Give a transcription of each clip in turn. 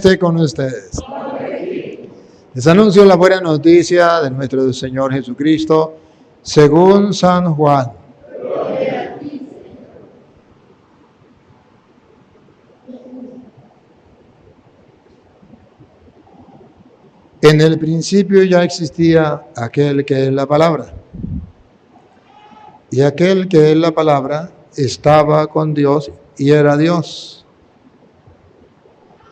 Esté con ustedes. Les anuncio la buena noticia de nuestro Señor Jesucristo según San Juan. En el principio ya existía aquel que es la palabra. Y aquel que es la palabra estaba con Dios y era Dios.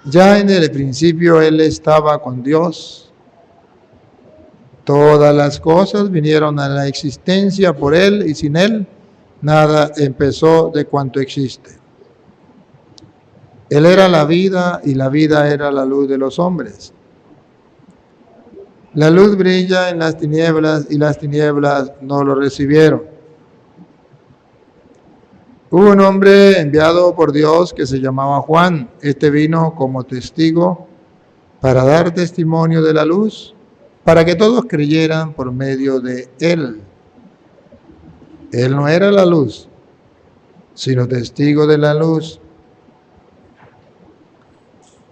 Ya en el principio Él estaba con Dios. Todas las cosas vinieron a la existencia por Él y sin Él nada empezó de cuanto existe. Él era la vida y la vida era la luz de los hombres. La luz brilla en las tinieblas y las tinieblas no lo recibieron. Hubo un hombre enviado por Dios que se llamaba Juan. Este vino como testigo para dar testimonio de la luz, para que todos creyeran por medio de él. Él no era la luz, sino testigo de la luz.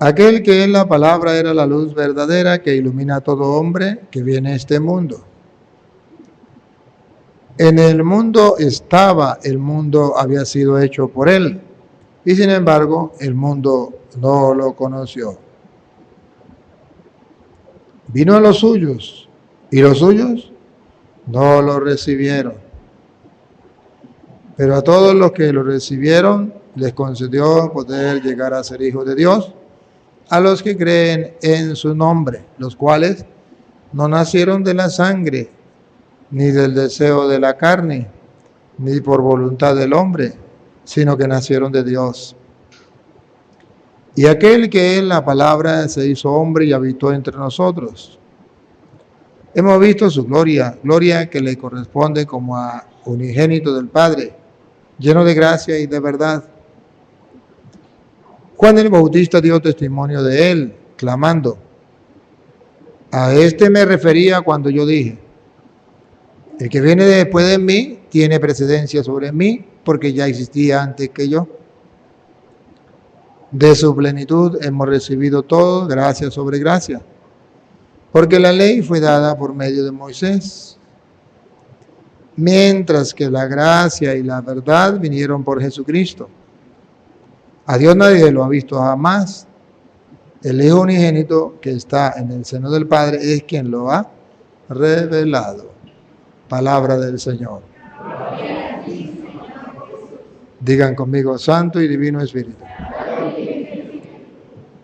Aquel que es la palabra era la luz verdadera que ilumina a todo hombre que viene a este mundo. En el mundo estaba, el mundo había sido hecho por él, y sin embargo el mundo no lo conoció. Vino a los suyos, y los suyos no lo recibieron. Pero a todos los que lo recibieron, les concedió poder llegar a ser hijos de Dios, a los que creen en su nombre, los cuales no nacieron de la sangre, ni del deseo de la carne, ni por voluntad del hombre, sino que nacieron de Dios. Y aquel que es la palabra se hizo hombre y habitó entre nosotros. Hemos visto su gloria, gloria que le corresponde como a unigénito del Padre, lleno de gracia y de verdad. Juan el Bautista dio testimonio de él, clamando: a este me refería cuando yo dije: el que viene después de mí tiene precedencia sobre mí, porque ya existía antes que yo. De su plenitud hemos recibido todo, gracia sobre gracia, porque la ley fue dada por medio de Moisés, mientras que la gracia y la verdad vinieron por Jesucristo. A Dios nadie lo ha visto jamás. El Hijo unigénito que está en el seno del Padre es quien lo ha revelado. Palabra del Señor. Digan conmigo: Santo y Divino Espíritu,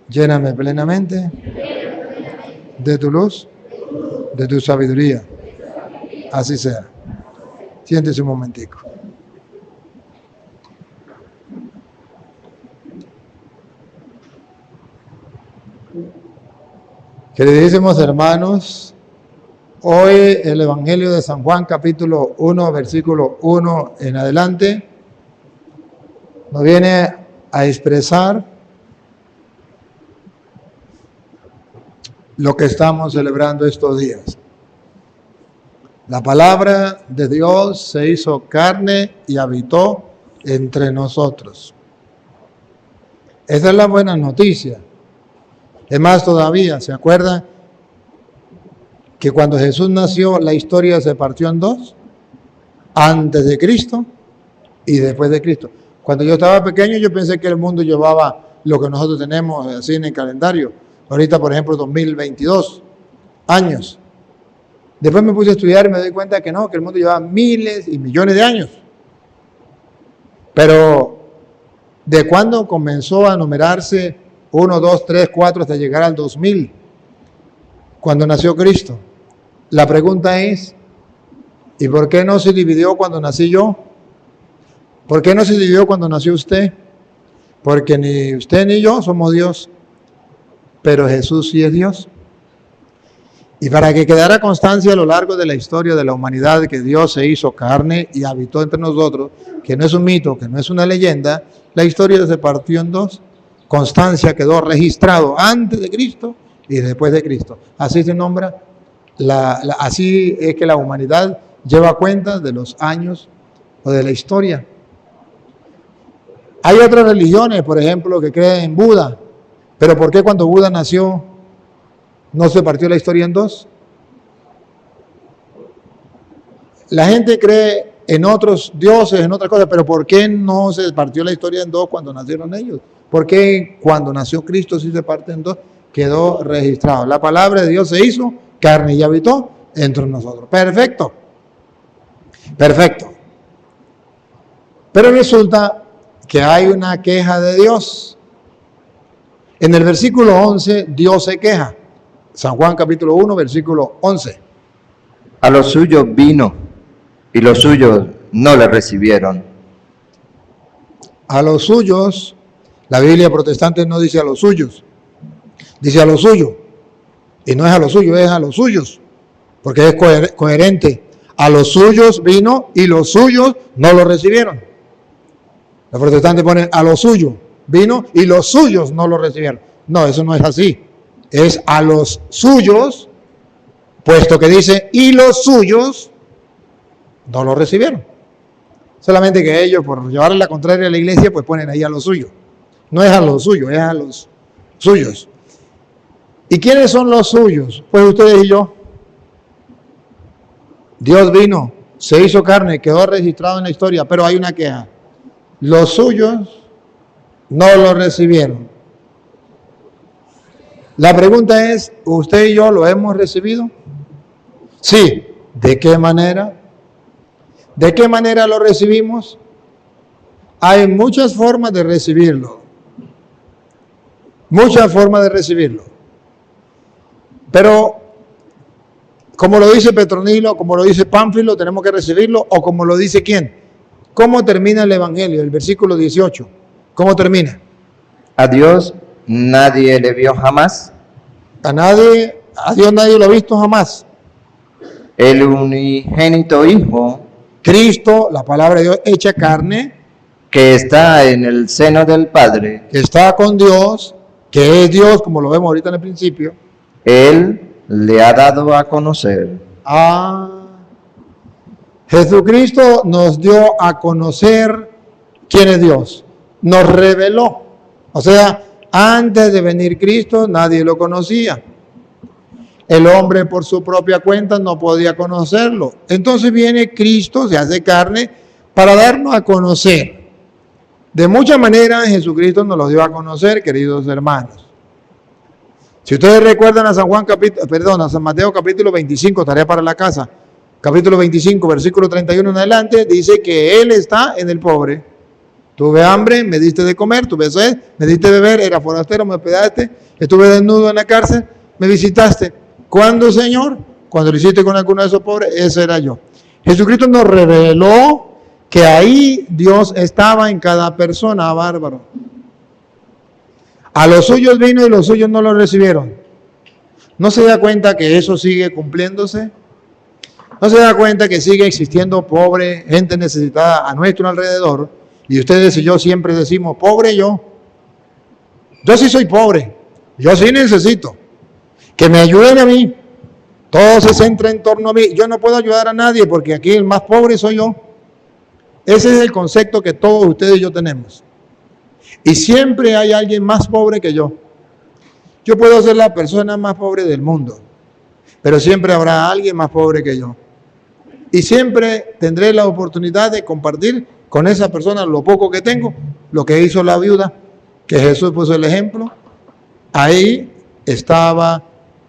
lléname plenamente de tu luz, de tu sabiduría. Así sea. Siéntese un momentico. Queridísimos hermanos, hoy el Evangelio de San Juan, capítulo 1, versículo 1 en adelante, nos viene a expresar lo que estamos celebrando estos días. La palabra de Dios se hizo carne y habitó entre nosotros. Esa es la buena noticia. Es más todavía, ¿se acuerdan que cuando Jesús nació la historia se partió en dos? Antes de Cristo y después de Cristo. Cuando yo estaba pequeño yo pensé que el mundo llevaba lo que nosotros tenemos así en el calendario. Ahorita, por ejemplo, 2022 años. Después me puse a estudiar y me doy cuenta que no, que el mundo llevaba miles y millones de años. Pero, ¿de cuándo comenzó a numerarse 1, 2, 3, 4 hasta llegar al 2000? Cuando nació Cristo. La pregunta es: ¿y por qué no se dividió cuando nací yo? ¿Por qué no se dividió cuando nació usted? Porque ni usted ni yo somos Dios, pero Jesús sí es Dios. Y para que quedara constancia a lo largo de la historia de la humanidad que Dios se hizo carne y habitó entre nosotros, que no es un mito, que no es una leyenda, la historia se partió en dos. Constancia quedó registrado antes de Cristo y después de Cristo. Así se nombra, así es que la humanidad lleva cuenta de los años o de la historia. Hay otras religiones, por ejemplo, que creen en Buda, Pero ¿por qué cuando Buda nació no se partió la historia en dos? La gente cree en otros dioses, en otras cosas, pero ¿por qué no se partió la historia en dos cuando nacieron ellos? ¿Por qué cuando nació Cristo sí se parte en dos? Quedó registrado. La palabra de Dios se hizo carne y habitó entre nosotros. Perfecto. Perfecto. Pero resulta que hay una queja de Dios. En el versículo 11, Dios se queja. San Juan capítulo 1, versículo 11. A los suyos vino, y los suyos no le recibieron. A los suyos, la Biblia protestante no dice a los suyos, dice a los suyos. Y no es a los suyos, es a los suyos, porque es coherente. A los suyos vino y los suyos no lo recibieron. Los protestantes ponen a los suyos vino y los suyos no lo recibieron. No, eso no es así. Es a los suyos, puesto que dice y los suyos no lo recibieron. Solamente que ellos, por llevarle la contraria a la iglesia, pues ponen ahí a los suyos. No es a los suyos, es a los suyos. ¿Y quiénes son los suyos? Pues ustedes y yo. Dios vino, se hizo carne, quedó registrado en la historia, pero hay una queja. Los suyos no lo recibieron. La pregunta es, ¿usted y yo lo hemos recibido? Sí. ¿De qué manera? ¿De qué manera lo recibimos? Hay muchas formas de recibirlo. Muchas formas de recibirlo. Pero, como lo dice Petronilo, como lo dice Pánfilo, tenemos que recibirlo, o como lo dice ¿quién? ¿Cómo termina el Evangelio? El versículo 18. ¿Cómo termina? A Dios nadie le vio jamás. A Dios nadie lo ha visto jamás. El unigénito Hijo, Cristo, la palabra de Dios hecha carne, que está en el seno del Padre, que está con Dios, que es Dios, como lo vemos ahorita en el principio, Él le ha dado a conocer. Jesucristo nos dio a conocer quién es Dios. Nos reveló. O sea, antes de venir Cristo, nadie lo conocía. El hombre por su propia cuenta no podía conocerlo. Entonces viene Cristo, se hace carne, para darnos a conocer. De muchas maneras Jesucristo nos lo dio a conocer, queridos hermanos. Si ustedes recuerdan a San Mateo capítulo 25, tarea para la casa, capítulo 25, versículo 31 en adelante, dice que Él está en el pobre. Tuve hambre, me diste de comer, tuve sed, me diste de beber, era forastero, me hospedaste, estuve desnudo en la cárcel, me visitaste. ¿Cuándo, Señor? Cuando lo hiciste con alguno de esos pobres, ese era yo. Jesucristo nos reveló que ahí Dios estaba en cada persona, bárbaro. A los suyos vino y los suyos no lo recibieron. ¿No se da cuenta que eso sigue cumpliéndose? ¿No se da cuenta que sigue existiendo pobre, gente necesitada a nuestro alrededor? Y ustedes y yo siempre decimos, pobre yo. Yo sí soy pobre. Yo sí necesito que me ayuden a mí. Todo se centra en torno a mí. Yo no puedo ayudar a nadie porque aquí el más pobre soy yo. Ese es el concepto que todos ustedes y yo tenemos. Y siempre hay alguien más pobre que yo. Yo puedo ser la persona más pobre del mundo, pero siempre habrá alguien más pobre que yo. Y siempre tendré la oportunidad de compartir con esa persona lo poco que tengo, lo que hizo la viuda, que Jesús puso el ejemplo. Ahí estaba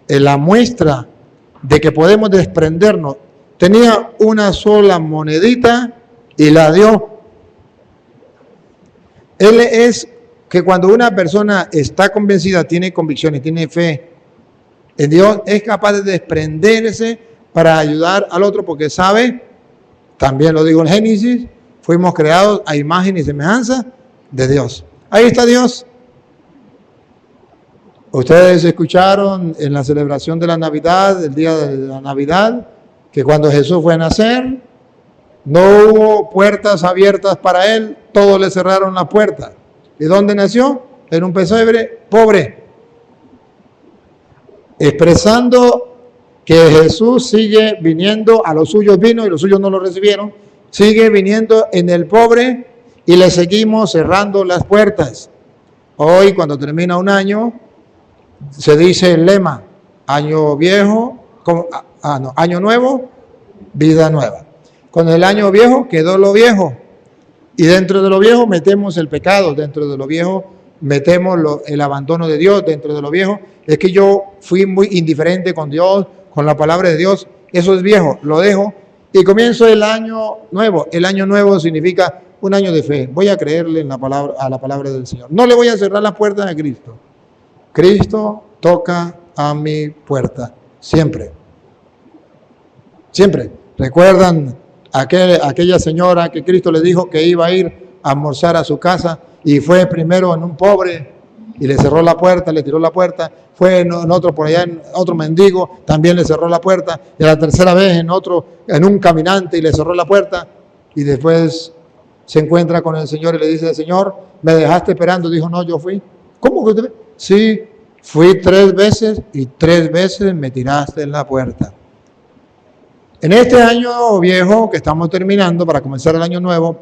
la muestra de que podemos desprendernos. Tenía una sola monedita y la dio. Él es que cuando una persona está convencida, tiene convicción y tiene fe en Dios, es capaz de desprenderse para ayudar al otro porque sabe, también lo digo en Génesis, fuimos creados a imagen y semejanza de Dios. Ahí está Dios. Ustedes escucharon en la celebración de la Navidad, el día de la Navidad, que cuando Jesús fue a nacer, no hubo puertas abiertas para Él, todos le cerraron la puerta. ¿Y dónde nació? En un pesebre pobre. Expresando que Jesús sigue viniendo, a los suyos vino y los suyos no lo recibieron, sigue viniendo en el pobre y le seguimos cerrando las puertas. Hoy, cuando termina un año, Se dice el lema, año viejo, año nuevo, vida nueva. Con el año viejo quedó lo viejo. Y dentro de lo viejo metemos el pecado, dentro de lo viejo metemos el abandono de Dios, dentro de lo viejo es que yo fui muy indiferente con Dios, con la palabra de Dios, eso es viejo, lo dejo y comienzo el año nuevo. El año nuevo significa un año de fe. Voy a creerle en a la palabra del Señor. No le voy a cerrar las puertas a Cristo. Cristo toca a mi puerta, siempre. Siempre. ¿Recuerdan aquella señora que Cristo le dijo que iba a ir a almorzar a su casa y fue primero en un pobre y le cerró la puerta, le tiró la puerta? Fue en otro por allá, en otro mendigo, también le cerró la puerta, y a la tercera vez en un caminante y le cerró la puerta, y después se encuentra con el Señor y le dice: Señor, me dejaste esperando. Dijo: no, yo fui. ¿Cómo que usted? Sí, fui 3 veces y 3 veces me tiraste en la puerta. En este año viejo que estamos terminando para comenzar el año nuevo,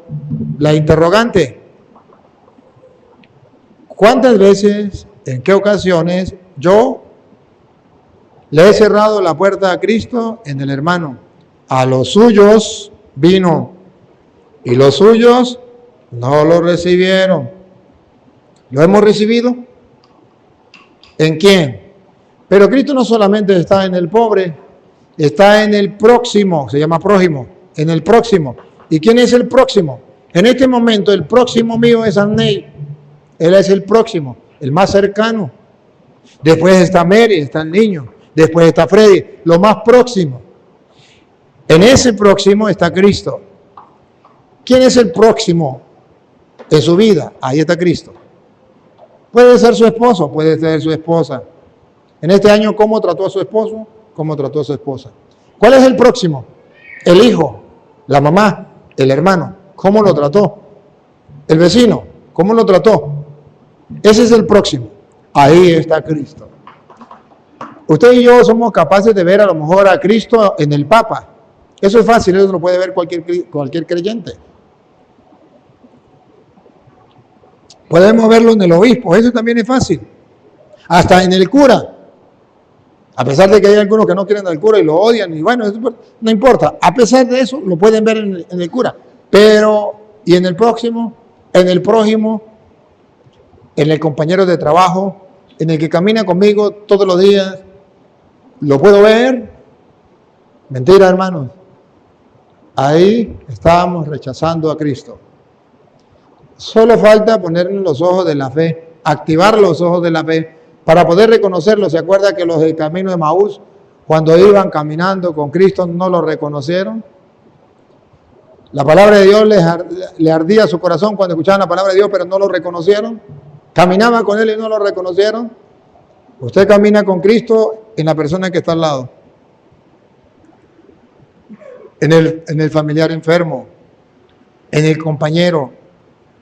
la interrogante: ¿cuántas veces, en qué ocasiones yo le he cerrado la puerta a Cristo en el hermano? A los suyos vino y los suyos no lo recibieron. ¿Lo hemos recibido? ¿En quién? Pero Cristo no solamente está en el pobre, está en el próximo, se llama prójimo, en el próximo. ¿Y quién es el próximo? En este momento el próximo mío es Anney. Él es el próximo, el más cercano. Después está Mary, está el niño. Después está Freddy, lo más próximo. En ese próximo está Cristo. ¿Quién es el próximo en su vida? Ahí está Cristo. Puede ser su esposo, puede ser su esposa. En este año, ¿cómo trató a su esposo? ¿Cómo trató a su esposa? ¿Cuál es el próximo? El hijo, la mamá, el hermano. ¿Cómo lo trató? El vecino, ¿cómo lo trató? Ese es el próximo. Ahí está Cristo. Usted y yo somos capaces de ver a lo mejor a Cristo en el Papa. Eso es fácil, eso lo puede ver cualquier creyente. Podemos verlo en el obispo, eso también es fácil. Hasta en el cura. A pesar de que hay algunos que no quieren al cura y lo odian, y bueno, eso no importa. A pesar de eso, lo pueden ver en el cura. Pero, ¿y en el próximo? En el prójimo, en el compañero de trabajo, en el que camina conmigo todos los días, ¿lo puedo ver? Mentira, hermanos. Ahí estábamos rechazando a Cristo. Solo falta ponernos los ojos de la fe, activar los ojos de la fe para poder reconocerlo. ¿Se acuerda que los del camino de Maús, cuando iban caminando con Cristo, no lo reconocieron? La palabra de Dios le ardía su corazón cuando escuchaban la palabra de Dios, pero no lo reconocieron. Caminaban con Él y no lo reconocieron. Usted camina con Cristo en la persona que está al lado, en el familiar enfermo, en el compañero.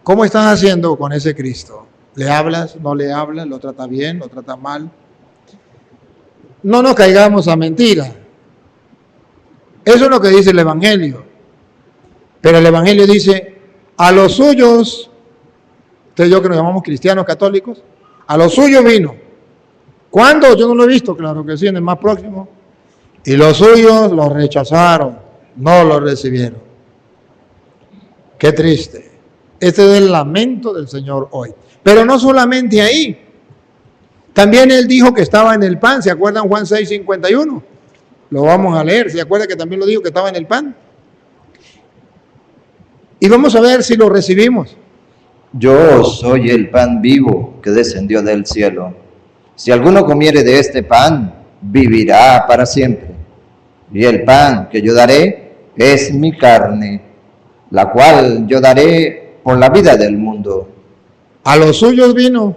¿Cómo estás haciendo con ese Cristo? ¿Le hablas? ¿No le hablas? ¿Lo trata bien? ¿Lo trata mal? No nos caigamos a mentira. Eso es lo que dice el Evangelio. Pero el Evangelio dice: a los suyos, usted y yo que nos llamamos cristianos católicos, a los suyos vino. ¿Cuándo? Yo no lo he visto, claro que sí, en el más próximo. Y los suyos lo rechazaron, no lo recibieron. Qué triste. Este es el lamento del Señor hoy. Pero no solamente ahí. También Él dijo que estaba en el pan. ¿Se acuerdan Juan 6:51? Lo vamos a leer. ¿Se acuerdan que también lo dijo que estaba en el pan? Y vamos a ver si lo recibimos. Yo soy el pan vivo que descendió del cielo. Si alguno comiere de este pan, vivirá para siempre. Y el pan que yo daré es mi carne, la cual yo daré por la vida del mundo. A los suyos vino.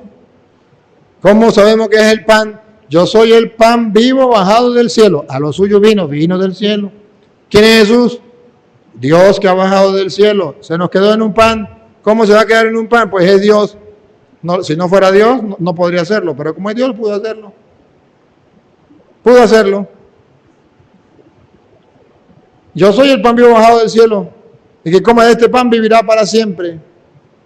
¿Cómo sabemos que es el pan? Yo soy el pan vivo bajado del cielo. A los suyos vino del cielo. ¿Quién es Jesús? Dios que ha bajado del cielo. Se nos quedó en un pan. ¿Cómo se va a quedar en un pan? Pues es Dios. No, si no fuera Dios, no podría hacerlo. Pero como es Dios, pudo hacerlo. Pudo hacerlo. Yo soy el pan vivo bajado del cielo. Y que coma de este pan vivirá para siempre.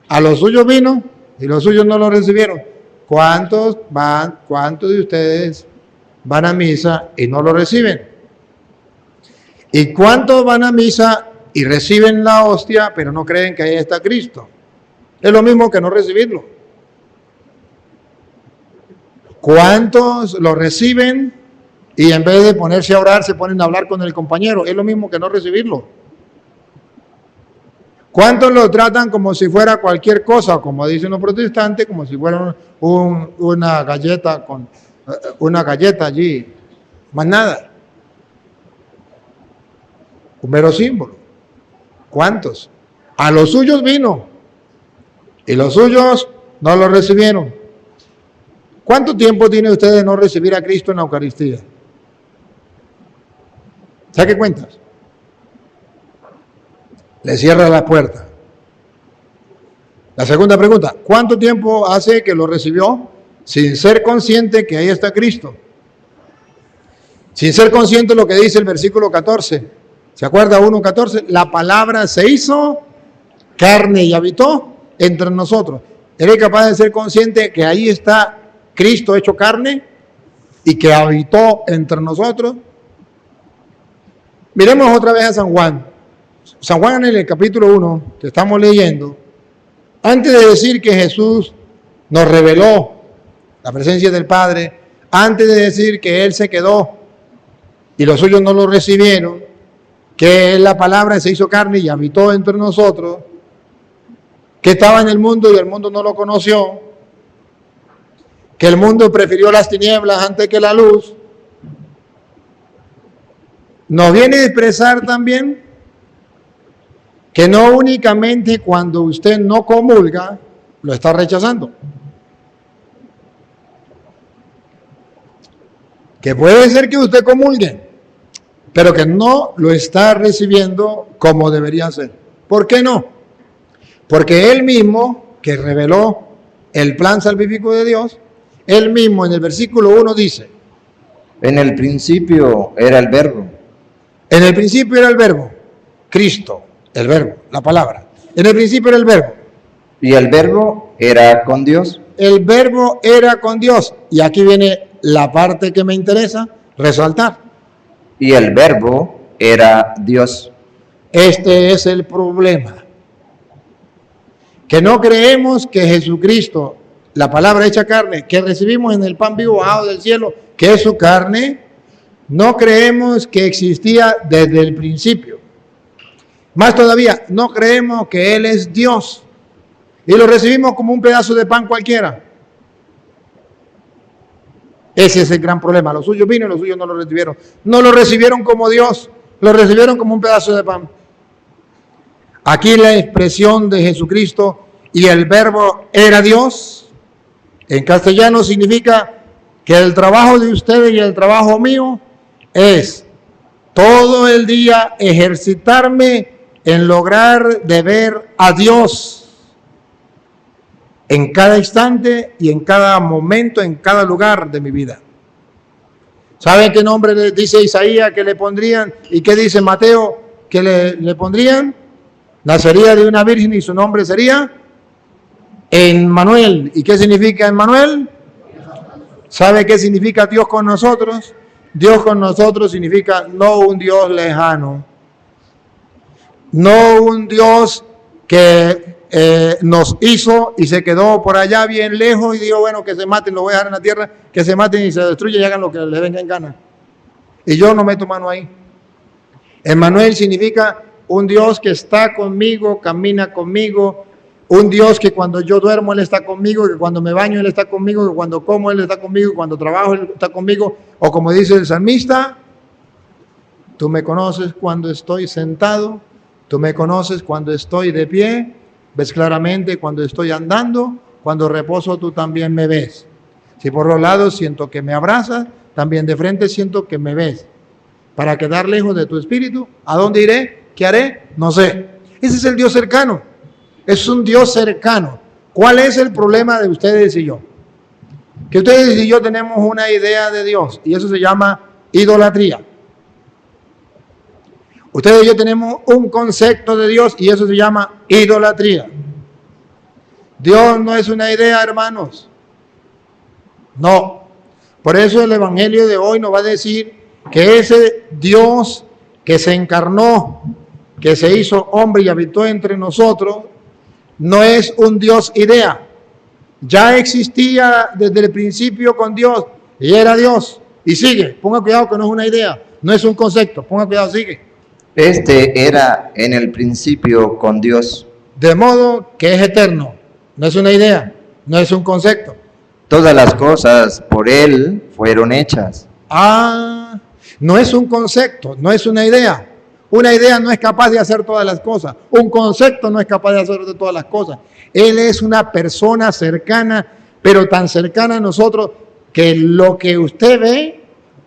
A los suyos vino y los suyos no lo recibieron. ¿cuántos de ustedes van a misa y no lo reciben? ¿Y cuántos van a misa y reciben la hostia, pero no creen que ahí está Cristo? Es lo mismo que no recibirlo. ¿Cuántos lo reciben y en vez de ponerse a orar se ponen a hablar con el compañero? Es lo mismo que no recibirlo. ¿Cuántos lo tratan como si fuera cualquier cosa, como dicen los protestantes, como si fuera una galleta allí, más nada? Un mero símbolo. ¿Cuántos? A los suyos vino y los suyos no lo recibieron. ¿Cuánto tiempo tiene usted de no recibir a Cristo en la Eucaristía? ¿Sabe qué cuentas? Le cierra la puerta. La segunda pregunta, ¿cuánto tiempo hace que lo recibió sin ser consciente que ahí está Cristo? Sin ser consciente de lo que dice el versículo 14. ¿Se acuerda 1:14? La palabra se hizo carne y habitó entre nosotros. ¿Eres capaz de ser consciente que ahí está Cristo hecho carne y que habitó entre nosotros? Miremos otra vez a San Juan. San Juan en el capítulo 1 que estamos leyendo, antes de decir que Jesús nos reveló la presencia del Padre, antes de decir que Él se quedó y los suyos no lo recibieron, que la palabra se hizo carne y habitó entre nosotros, que estaba en el mundo y el mundo no lo conoció, que el mundo prefirió las tinieblas antes que la luz, nos viene a expresar también que no únicamente cuando usted no comulga, lo está rechazando. Que puede ser que usted comulgue, pero que no lo está recibiendo como debería ser. ¿Por qué no? Porque Él mismo, que reveló el plan salvífico de Dios, Él mismo en el versículo 1 dice: En el principio era el Verbo. En el principio era el Verbo, Cristo, el Verbo, la palabra. En el principio era el Verbo. Y el Verbo era con Dios. El Verbo era con Dios. Y aquí viene la parte que me interesa resaltar. Y el Verbo era Dios. Este es el problema. Que no creemos que Jesucristo, la palabra hecha carne, que recibimos en el pan vivo bajado del cielo, que es su carne, no creemos que existía desde el principio. Más todavía, no creemos que Él es Dios. Y lo recibimos como un pedazo de pan cualquiera. Ese es el gran problema. Los suyos vino y los suyos no lo recibieron. No lo recibieron como Dios, lo recibieron como un pedazo de pan. Aquí la expresión de Jesucristo y el Verbo era Dios, en castellano significa que el trabajo de ustedes y el trabajo mío es todo el día ejercitarme en lograr de ver a Dios en cada instante y en cada momento, en cada lugar de mi vida. ¿Saben qué nombre le dice Isaías que le pondrían? ¿Y qué dice Mateo que le pondrían? Nacería de una virgen y su nombre sería Emmanuel. ¿Y qué significa Emmanuel? ¿Sabe qué significa Dios con nosotros? Dios con nosotros significa no un Dios lejano, no un Dios que nos hizo y se quedó por allá bien lejos y dijo, bueno, que se maten, lo voy a dejar en la tierra, que se maten y se destruyan y hagan lo que les venga en gana. Y yo no meto mano ahí. Emmanuel significa un Dios que está conmigo, camina conmigo, un Dios que cuando yo duermo Él está conmigo, que cuando me baño Él está conmigo, que cuando como Él está conmigo, que cuando trabajo Él está conmigo, o como dice el salmista, tú me conoces cuando estoy sentado, tú me conoces cuando estoy de pie, ves claramente cuando estoy andando, cuando reposo tú también me ves. Si por los lados siento que me abrazas, también de frente siento que me ves. Para quedar lejos de tu espíritu, ¿a dónde iré? ¿Qué haré? No sé. Ese es el Dios cercano. Es un Dios cercano. ¿Cuál es el problema de ustedes y yo? Que ustedes y yo tenemos una idea de Dios y eso se llama idolatría. Ustedes y yo tenemos un concepto de Dios y eso se llama idolatría. Dios no es una idea, hermanos. No. Por eso el Evangelio de hoy nos va a decir que ese Dios que se encarnó, que se hizo hombre y habitó entre nosotros, no es un Dios idea. Ya existía desde el principio con Dios y era Dios. Y sigue, ponga cuidado que no es una idea, no es un concepto, ponga cuidado, sigue. Este era en el principio con Dios. De modo que es eterno, no es una idea, no es un concepto. Todas las cosas por Él fueron hechas. Ah, no es un concepto, no es una idea. Una idea no es capaz de hacer todas las cosas. Un concepto no es capaz de hacer todas las cosas. Él es una persona cercana, pero tan cercana a nosotros que lo que usted ve,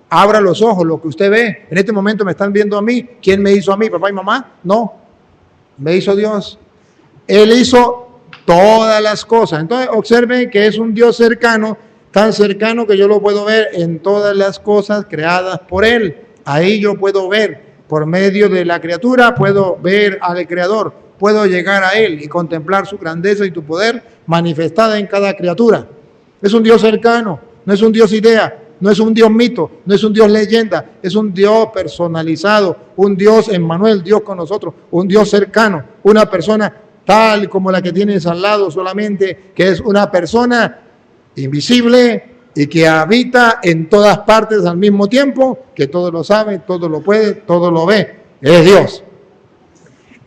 abra los ojos, lo que usted ve. En este momento me están viendo a mí. ¿Quién me hizo a mí? ¿Papá y mamá? No, me hizo Dios. Él hizo todas las cosas. Entonces observen que es un Dios cercano, tan cercano que yo lo puedo ver en todas las cosas creadas por Él. Ahí yo puedo ver, por medio de la criatura, puedo ver al Creador, puedo llegar a Él y contemplar su grandeza y su poder manifestada en cada criatura. Es un Dios cercano, no es un Dios idea, no es un Dios mito, no es un Dios leyenda, es un Dios personalizado, un Dios Emmanuel, Dios con nosotros, un Dios cercano, una persona tal como la que tienes al lado solamente, que es una persona invisible y que habita en todas partes al mismo tiempo, que todo lo sabe, todo lo puede, todo lo ve, es Dios.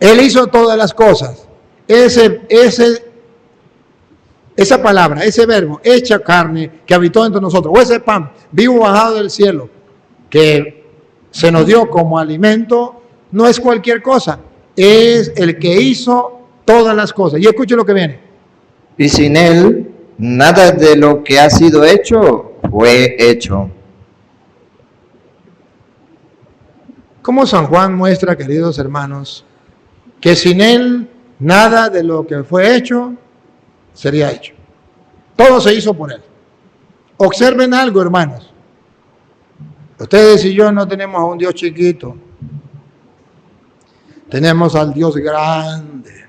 Él hizo todas las cosas. Esa palabra, ese verbo, hecha carne, que habitó entre nosotros, o ese pan vivo bajado del cielo, que se nos dio como alimento, no es cualquier cosa, es el que hizo todas las cosas. Y escuche lo que viene. Y sin Él, nada de lo que ha sido hecho fue hecho. Como San Juan muestra, queridos hermanos, que sin Él, nada de lo que fue hecho sería hecho. Todo se hizo por Él. Observen algo, hermanos. Ustedes y yo no tenemos a un Dios chiquito. Tenemos al Dios grande,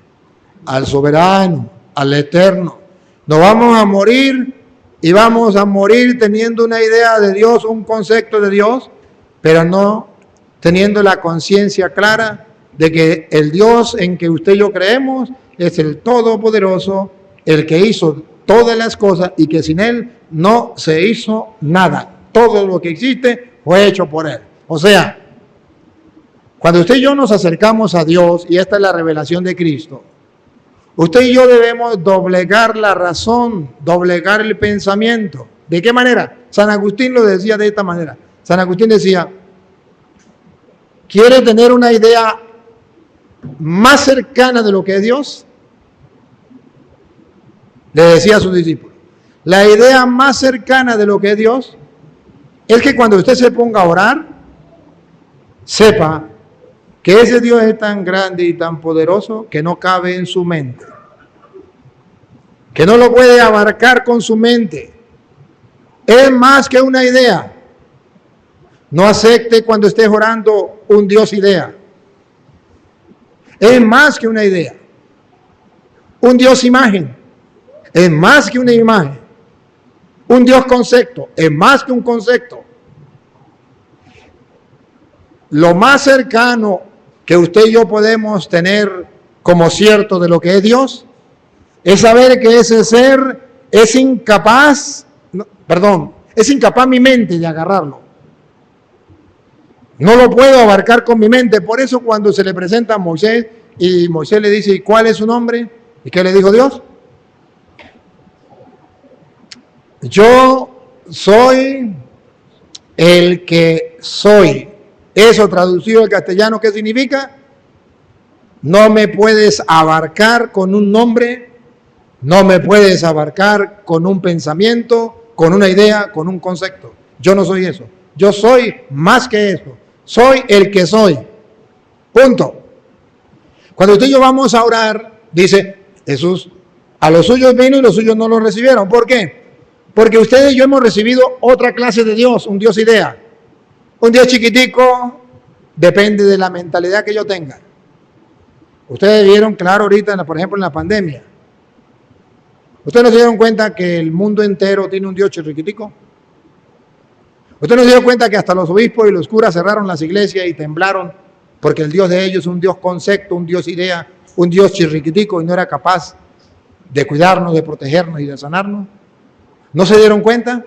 al soberano, al eterno. Nos vamos a morir y vamos a morir teniendo una idea de Dios, un concepto de Dios, pero no teniendo la conciencia clara de que el Dios en que usted y yo creemos es el Todopoderoso, el que hizo todas las cosas y que sin Él no se hizo nada. Todo lo que existe fue hecho por Él. O sea, cuando usted y yo nos acercamos a Dios, y esta es la revelación de Cristo, usted y yo debemos doblegar la razón, doblegar el pensamiento. ¿De qué manera? San Agustín lo decía de esta manera. San Agustín decía, ¿quiere tener una idea más cercana de lo que es Dios? Le decía a sus discípulos, la idea más cercana de lo que es Dios es que cuando usted se ponga a orar, sepa que ese Dios es tan grande y tan poderoso que no cabe en su mente, que no lo puede abarcar con su mente. Es más que una idea. No acepte cuando estés orando un Dios idea. Es más que una idea. Un Dios imagen. Es más que una imagen. Un Dios concepto. Es más que un concepto. Lo más cercano que usted y yo podemos tener como cierto de lo que es Dios es saber que ese ser es incapaz, es incapaz mi mente de agarrarlo. No lo puedo abarcar con mi mente. Por eso cuando se le presenta a Moisés y Moisés le dice, ¿y cuál es su nombre? ¿Y qué le dijo Dios? Yo soy el que soy. Eso traducido al castellano, ¿qué significa? No me puedes abarcar con un nombre, no me puedes abarcar con un pensamiento, con una idea, con un concepto. Yo no soy eso. Yo soy más que eso. Soy el que soy. Punto. Cuando usted y yo vamos a orar, dice Jesús, a los suyos vino y los suyos no lo recibieron. ¿Por qué? Porque ustedes y yo hemos recibido otra clase de Dios, un Dios idea. Un Dios chiquitico depende de la mentalidad que yo tenga. Ustedes vieron claro ahorita, por ejemplo, en la pandemia. ¿Ustedes no se dieron cuenta que el mundo entero tiene un Dios chirriquitico? ¿Ustedes no se dieron cuenta que hasta los obispos y los curas cerraron las iglesias y temblaron porque el Dios de ellos es un Dios concepto, un Dios idea, un Dios chirriquitico y no era capaz de cuidarnos, de protegernos y de sanarnos? ¿No se dieron cuenta?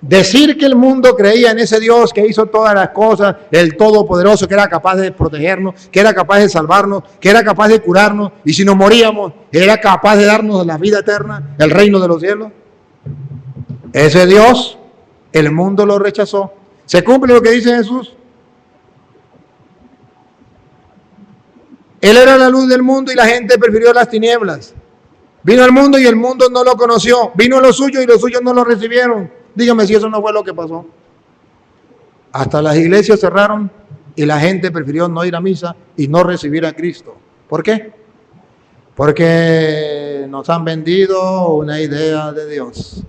Decir que el mundo creía en ese Dios que hizo todas las cosas, el Todopoderoso, que era capaz de protegernos, que era capaz de salvarnos, que era capaz de curarnos, y si nos moríamos, era capaz de darnos la vida eterna, el reino de los cielos. Ese Dios, el mundo lo rechazó. ¿Se cumple lo que dice Jesús? Él era la luz del mundo y la gente prefirió las tinieblas. Vino al mundo y el mundo no lo conoció. Vino a los suyos y los suyos no lo recibieron. Dígame si eso no fue lo que pasó. Hasta las iglesias cerraron y la gente prefirió no ir a misa y no recibir a Cristo. ¿Por qué? Porque nos han vendido una idea de Dios.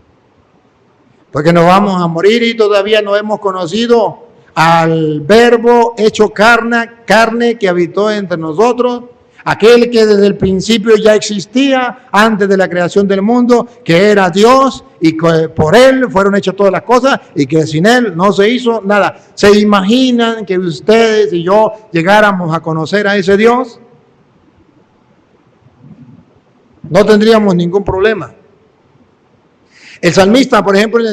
Porque nos vamos a morir y todavía no hemos conocido al Verbo hecho carne que habitó entre nosotros, aquel que desde el principio ya existía antes de la creación del mundo, que era Dios y que por Él fueron hechas todas las cosas y que sin Él no se hizo nada. ¿Se imaginan que ustedes y yo llegáramos a conocer a ese Dios? No tendríamos ningún problema. El salmista, por ejemplo,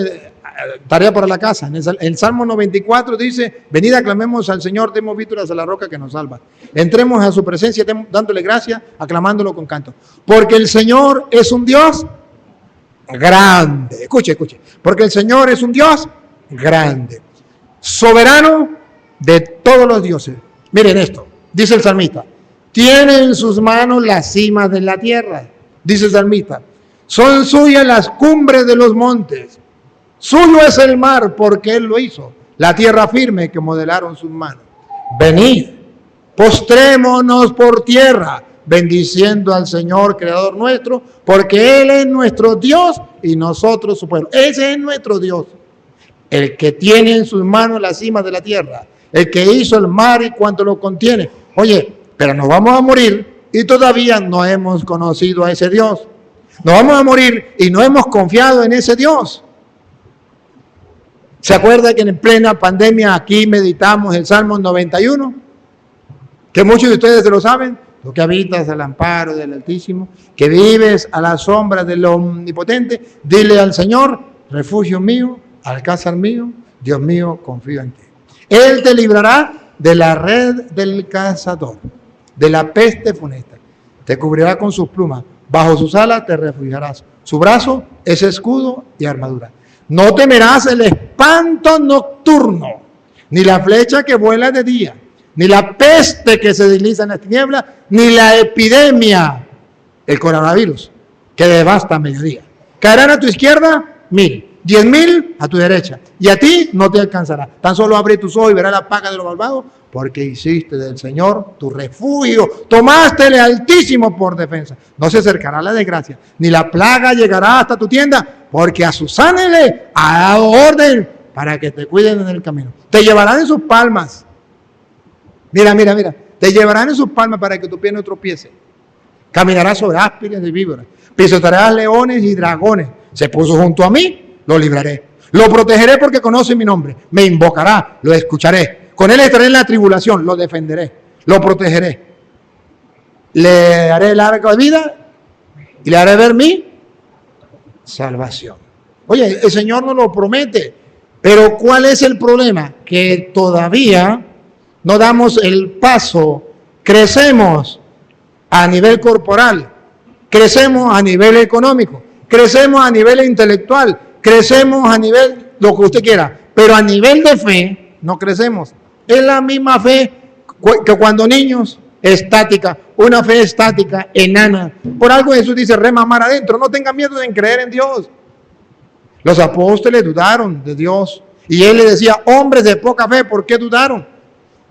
tarea para la casa, en el Salmo 94 dice: venid, aclamemos al Señor, demos vítores a la roca que nos salva. Entremos a su presencia dándole gracias, aclamándolo con canto. Porque el Señor es un Dios grande. Escuche. Porque el Señor es un Dios grande, soberano de todos los dioses. Miren esto, dice el salmista: tiene en sus manos las cimas de la tierra. Dice el salmista: son suyas las cumbres de los montes. Suyo es el mar porque Él lo hizo, la tierra firme que modelaron sus manos. Venid, postrémonos por tierra, bendiciendo al Señor, Creador nuestro, porque Él es nuestro Dios y nosotros su pueblo. Ese es nuestro Dios, el que tiene en sus manos las cimas de la tierra, el que hizo el mar y cuanto lo contiene. Oye, pero nos vamos a morir y todavía no hemos conocido a ese Dios. Nos vamos a morir y no hemos confiado en ese Dios. ¿Se acuerda que en plena pandemia aquí meditamos el Salmo 91? Que muchos de ustedes se lo saben. Tú que habitas al amparo del Altísimo, que vives a la sombra del Omnipotente, dile al Señor: refugio mío, alcázar mío, Dios mío, confío en ti. Él te librará de la red del cazador, de la peste funesta. Te cubrirá con sus plumas, bajo sus alas te refugiarás. Su brazo es escudo y armadura. No temerás el espanto nocturno, ni la flecha que vuela de día, ni la peste que se desliza en las tinieblas, ni la epidemia, el coronavirus, que devasta a mediodía. Caerán a tu izquierda 1000, 10.000 a tu derecha, y a ti no te alcanzará. Tan solo abre tus ojos y verás la paga de los malvados, porque hiciste del Señor tu refugio, tomaste el Altísimo por defensa. No se acercará la desgracia, ni la plaga llegará hasta tu tienda, porque a sus ángeles ha dado orden para que te cuiden en el camino. Te llevarán en sus palmas. Mira. Te llevarán en sus palmas para que tu pie no tropiece. Caminarás sobre áspides y víboras. Pisotearás leones y dragones. Se puso junto a mí, lo libraré. Lo protegeré porque conoce mi nombre. Me invocará, lo escucharé. Con él estaré en la tribulación, lo defenderé, lo protegeré. Le haré larga vida y le haré ver mi salvación. Oye, el Señor nos lo promete, pero ¿cuál es el problema? Que todavía no damos el paso, crecemos a nivel corporal, crecemos a nivel económico, crecemos a nivel intelectual, crecemos a nivel lo que usted quiera, pero a nivel de fe no crecemos. Es la misma fe que cuando niños, estática, una fe estática, enana. Por algo Jesús dice: rema mar adentro, no tengan miedo en creer en Dios. Los apóstoles dudaron de Dios y Él les decía: hombres de poca fe, ¿por qué dudaron?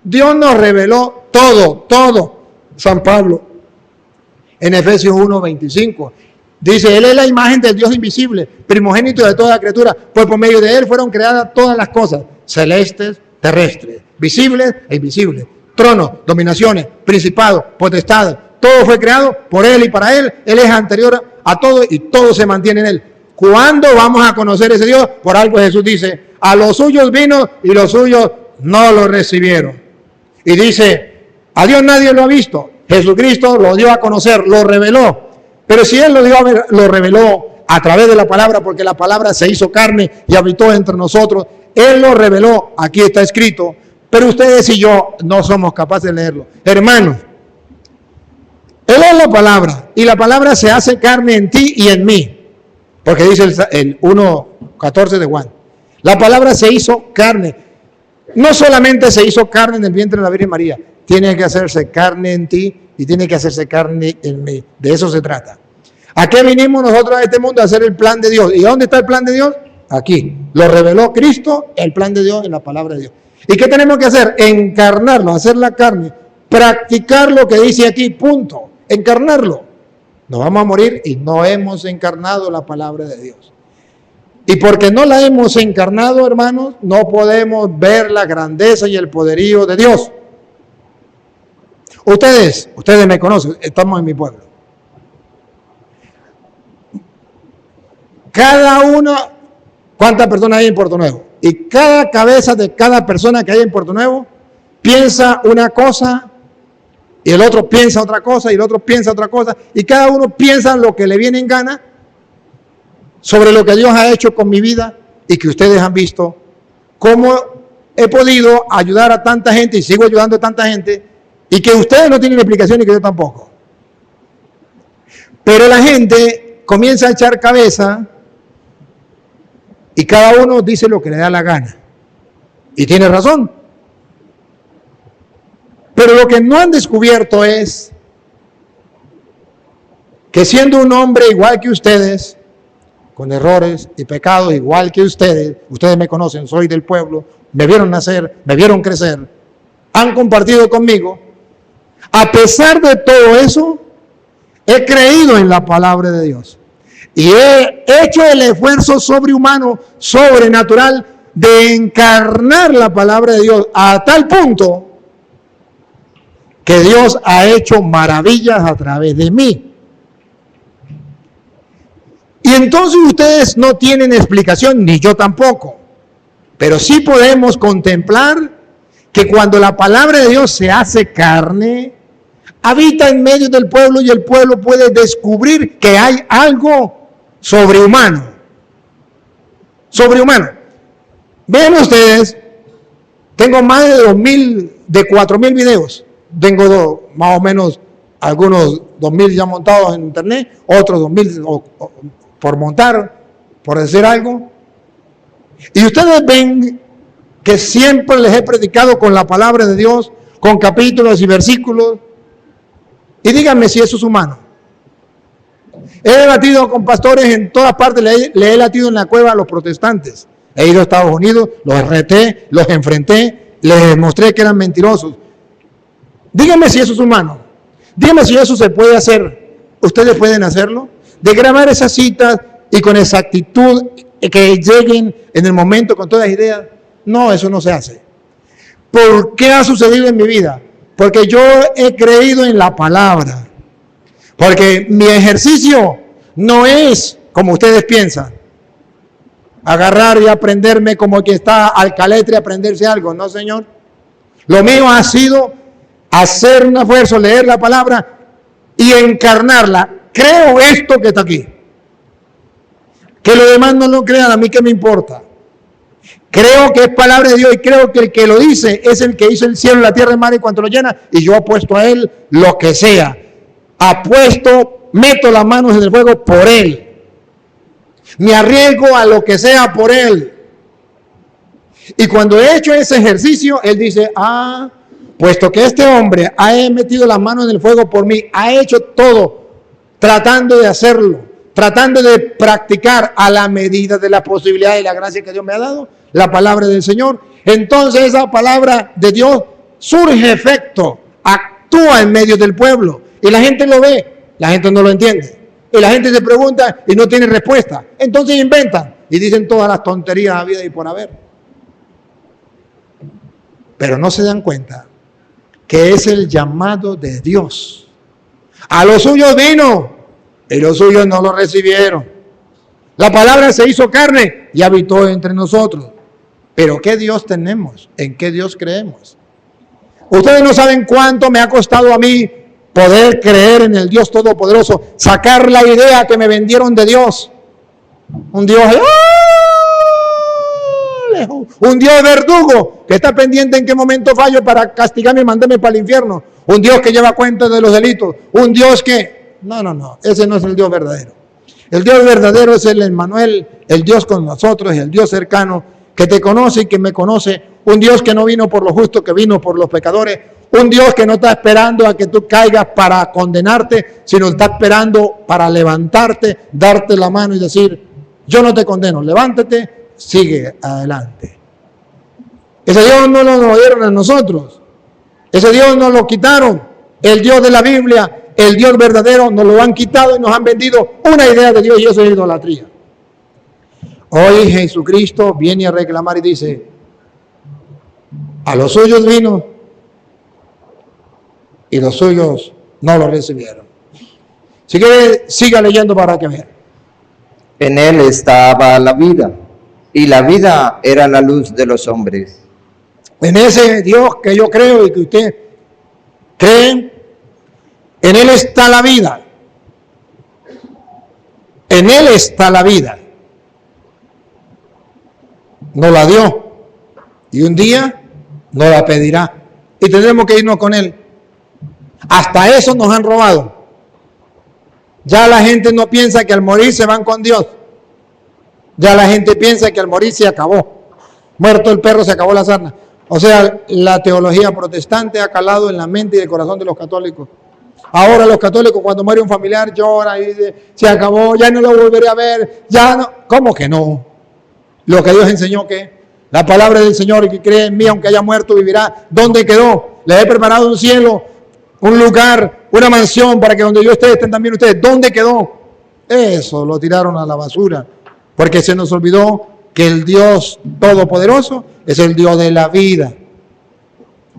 Dios nos reveló todo. San Pablo, en Efesios 1:25, dice: Él es la imagen del Dios invisible, primogénito de toda criatura, pues por medio de Él fueron creadas todas las cosas, celestes, terrestres, visibles e invisibles, tronos, dominaciones, principados, potestades, todo fue creado por Él y para Él. Él es anterior a todo y todo se mantiene en Él. ¿Cuándo vamos a conocer ese Dios? Por algo Jesús dice, a los suyos vino y los suyos no lo recibieron. Y dice, a Dios nadie lo ha visto. Jesucristo lo dio a conocer, lo reveló. Pero si Él lo reveló a través de la palabra, porque la palabra se hizo carne y habitó entre nosotros, Él lo reveló, aquí está escrito, pero ustedes y yo no somos capaces de leerlo. Hermanos, Él es la palabra, y la palabra se hace carne en ti y en mí, porque dice el 1:14 de Juan. La palabra se hizo carne. No solamente se hizo carne en el vientre de la Virgen María, tiene que hacerse carne en ti y tiene que hacerse carne en mí. De eso se trata. ¿A qué vinimos nosotros a este mundo? A hacer el plan de Dios. ¿Y dónde está el plan de Dios? Aquí. Lo reveló Cristo, el plan de Dios en la palabra de Dios. ¿Y qué tenemos que hacer? Encarnarlo, hacer la carne, practicar lo que dice aquí, punto. Encarnarlo. Nos vamos a morir y no hemos encarnado la palabra de Dios. Y porque no la hemos encarnado, hermanos, no podemos ver la grandeza y el poderío de Dios. Ustedes me conocen, estamos en mi pueblo. Cada uno, ¿cuántas personas hay en Puerto Nuevo? Y cada cabeza de cada persona que hay en Puerto Nuevo piensa una cosa y el otro piensa otra cosa y el otro piensa otra cosa y cada uno piensa lo que le viene en gana sobre lo que Dios ha hecho con mi vida y que ustedes han visto cómo he podido ayudar a tanta gente y sigo ayudando a tanta gente y que ustedes no tienen explicación y que yo tampoco. Pero la gente comienza a echar cabeza y cada uno dice lo que le da la gana. Y tiene razón. Pero lo que no han descubierto es que siendo un hombre igual que ustedes, con errores y pecados igual que ustedes me conocen, soy del pueblo, me vieron nacer, me vieron crecer, han compartido conmigo, a pesar de todo eso, he creído en la palabra de Dios. Y he hecho el esfuerzo sobrehumano, sobrenatural, de encarnar la palabra de Dios a tal punto que Dios ha hecho maravillas a través de mí. Y entonces ustedes no tienen explicación, ni yo tampoco. Pero sí podemos contemplar que cuando la palabra de Dios se hace carne, habita en medio del pueblo y el pueblo puede descubrir que hay algo sobrehumano. Sobrehumano. Vean ustedes, tengo más de 4,000 videos. Tengo más o menos algunos 2,000 ya montados en internet, otros 2,000 por montar, por decir algo. Y ustedes ven que siempre les he predicado con la palabra de Dios, con capítulos y versículos. Y díganme si eso es humano. He debatido con pastores en todas partes, le he latido en la cueva a los protestantes. He ido a Estados Unidos, los reté, los enfrenté, les mostré que eran mentirosos. Díganme si eso es humano. Díganme si eso se puede hacer. ¿Ustedes pueden hacerlo? De grabar esas citas y con exactitud que lleguen en el momento con todas las ideas. No, eso no se hace. ¿Por qué ha sucedido en mi vida? Porque yo he creído en la palabra. Porque mi ejercicio no es como ustedes piensan. Agarrar y aprenderme como que está al caletre y aprenderse algo. No, señor. Lo mío ha sido hacer un esfuerzo, leer la palabra y encarnarla. Creo esto que está aquí. Que los demás no lo crean, a mí qué me importa. Creo que es palabra de Dios y creo que el que lo dice es el que hizo el cielo, la tierra, el mar y cuanto lo llena. Y yo apuesto a él lo que sea. Apuesto, meto las manos en el fuego por él. Me arriesgo a lo que sea por él. Y cuando he hecho ese ejercicio, él dice, puesto que este hombre ha metido las manos en el fuego por mí, ha hecho todo, tratando de hacerlo, tratando de practicar a la medida de la posibilidad y la gracia que Dios me ha dado, la palabra del Señor. Entonces esa palabra de Dios surge efecto, actúa en medio del pueblo y la gente lo ve, la gente no lo entiende. Y la gente se pregunta y no tiene respuesta. Entonces inventan y dicen todas las tonterías a vida y por haber. Pero no se dan cuenta que es el llamado de Dios A los suyos vino y los suyos no lo recibieron. La palabra se hizo carne y habitó entre nosotros. Pero ¿qué Dios tenemos? ¿En qué Dios creemos? Ustedes no saben cuánto me ha costado a mí poder creer en el Dios Todopoderoso, sacar la idea que me vendieron de Dios. Un Dios, un Dios verdugo que está pendiente en qué momento fallo para castigarme y mandarme para el infierno. Un Dios que lleva cuenta de los delitos. Un Dios que... No, ese no es el Dios verdadero. El Dios verdadero es el Emmanuel, el Dios con nosotros, el Dios cercano, que te conoce y que me conoce. Un Dios que no vino por los justos, que vino por los pecadores. Un Dios que no está esperando a que tú caigas para condenarte, sino está esperando para levantarte, darte la mano y decir, yo no te condeno, levántate, sigue adelante. Ese Dios no nos dieron a nosotros. Ese Dios nos lo quitaron. El Dios de la Biblia, el Dios verdadero, nos lo han quitado y nos han vendido una idea de Dios y eso es idolatría. Hoy Jesucristo viene a reclamar y dice, a los suyos vino y los suyos no lo recibieron. Si quiere, siga leyendo para que vea. En él estaba la vida, y la vida era la luz de los hombres. En ese Dios que yo creo y que usted cree, en él está la vida. En él está la vida. Nos la dio y un día nos la pedirá y tendremos que irnos con él. Hasta eso nos han robado. Ya la gente no piensa que al morir se van con Dios. Ya la gente piensa que al morir se acabó. Muerto el perro, se acabó la sarna. O sea, la teología protestante ha calado en la mente y el corazón de los católicos. Ahora los católicos cuando muere un familiar lloran y dicen, se acabó, ya no lo volveré a ver, ya no. ¿Cómo que no? Lo que Dios enseñó que la palabra del Señor, que cree en mí, aunque haya muerto, vivirá. ¿Dónde quedó? Les he preparado un cielo, un lugar, una mansión para que donde yo esté estén también ustedes. ¿Dónde quedó? Eso lo tiraron a la basura, porque se nos olvidó que el Dios Todopoderoso es el Dios de la vida.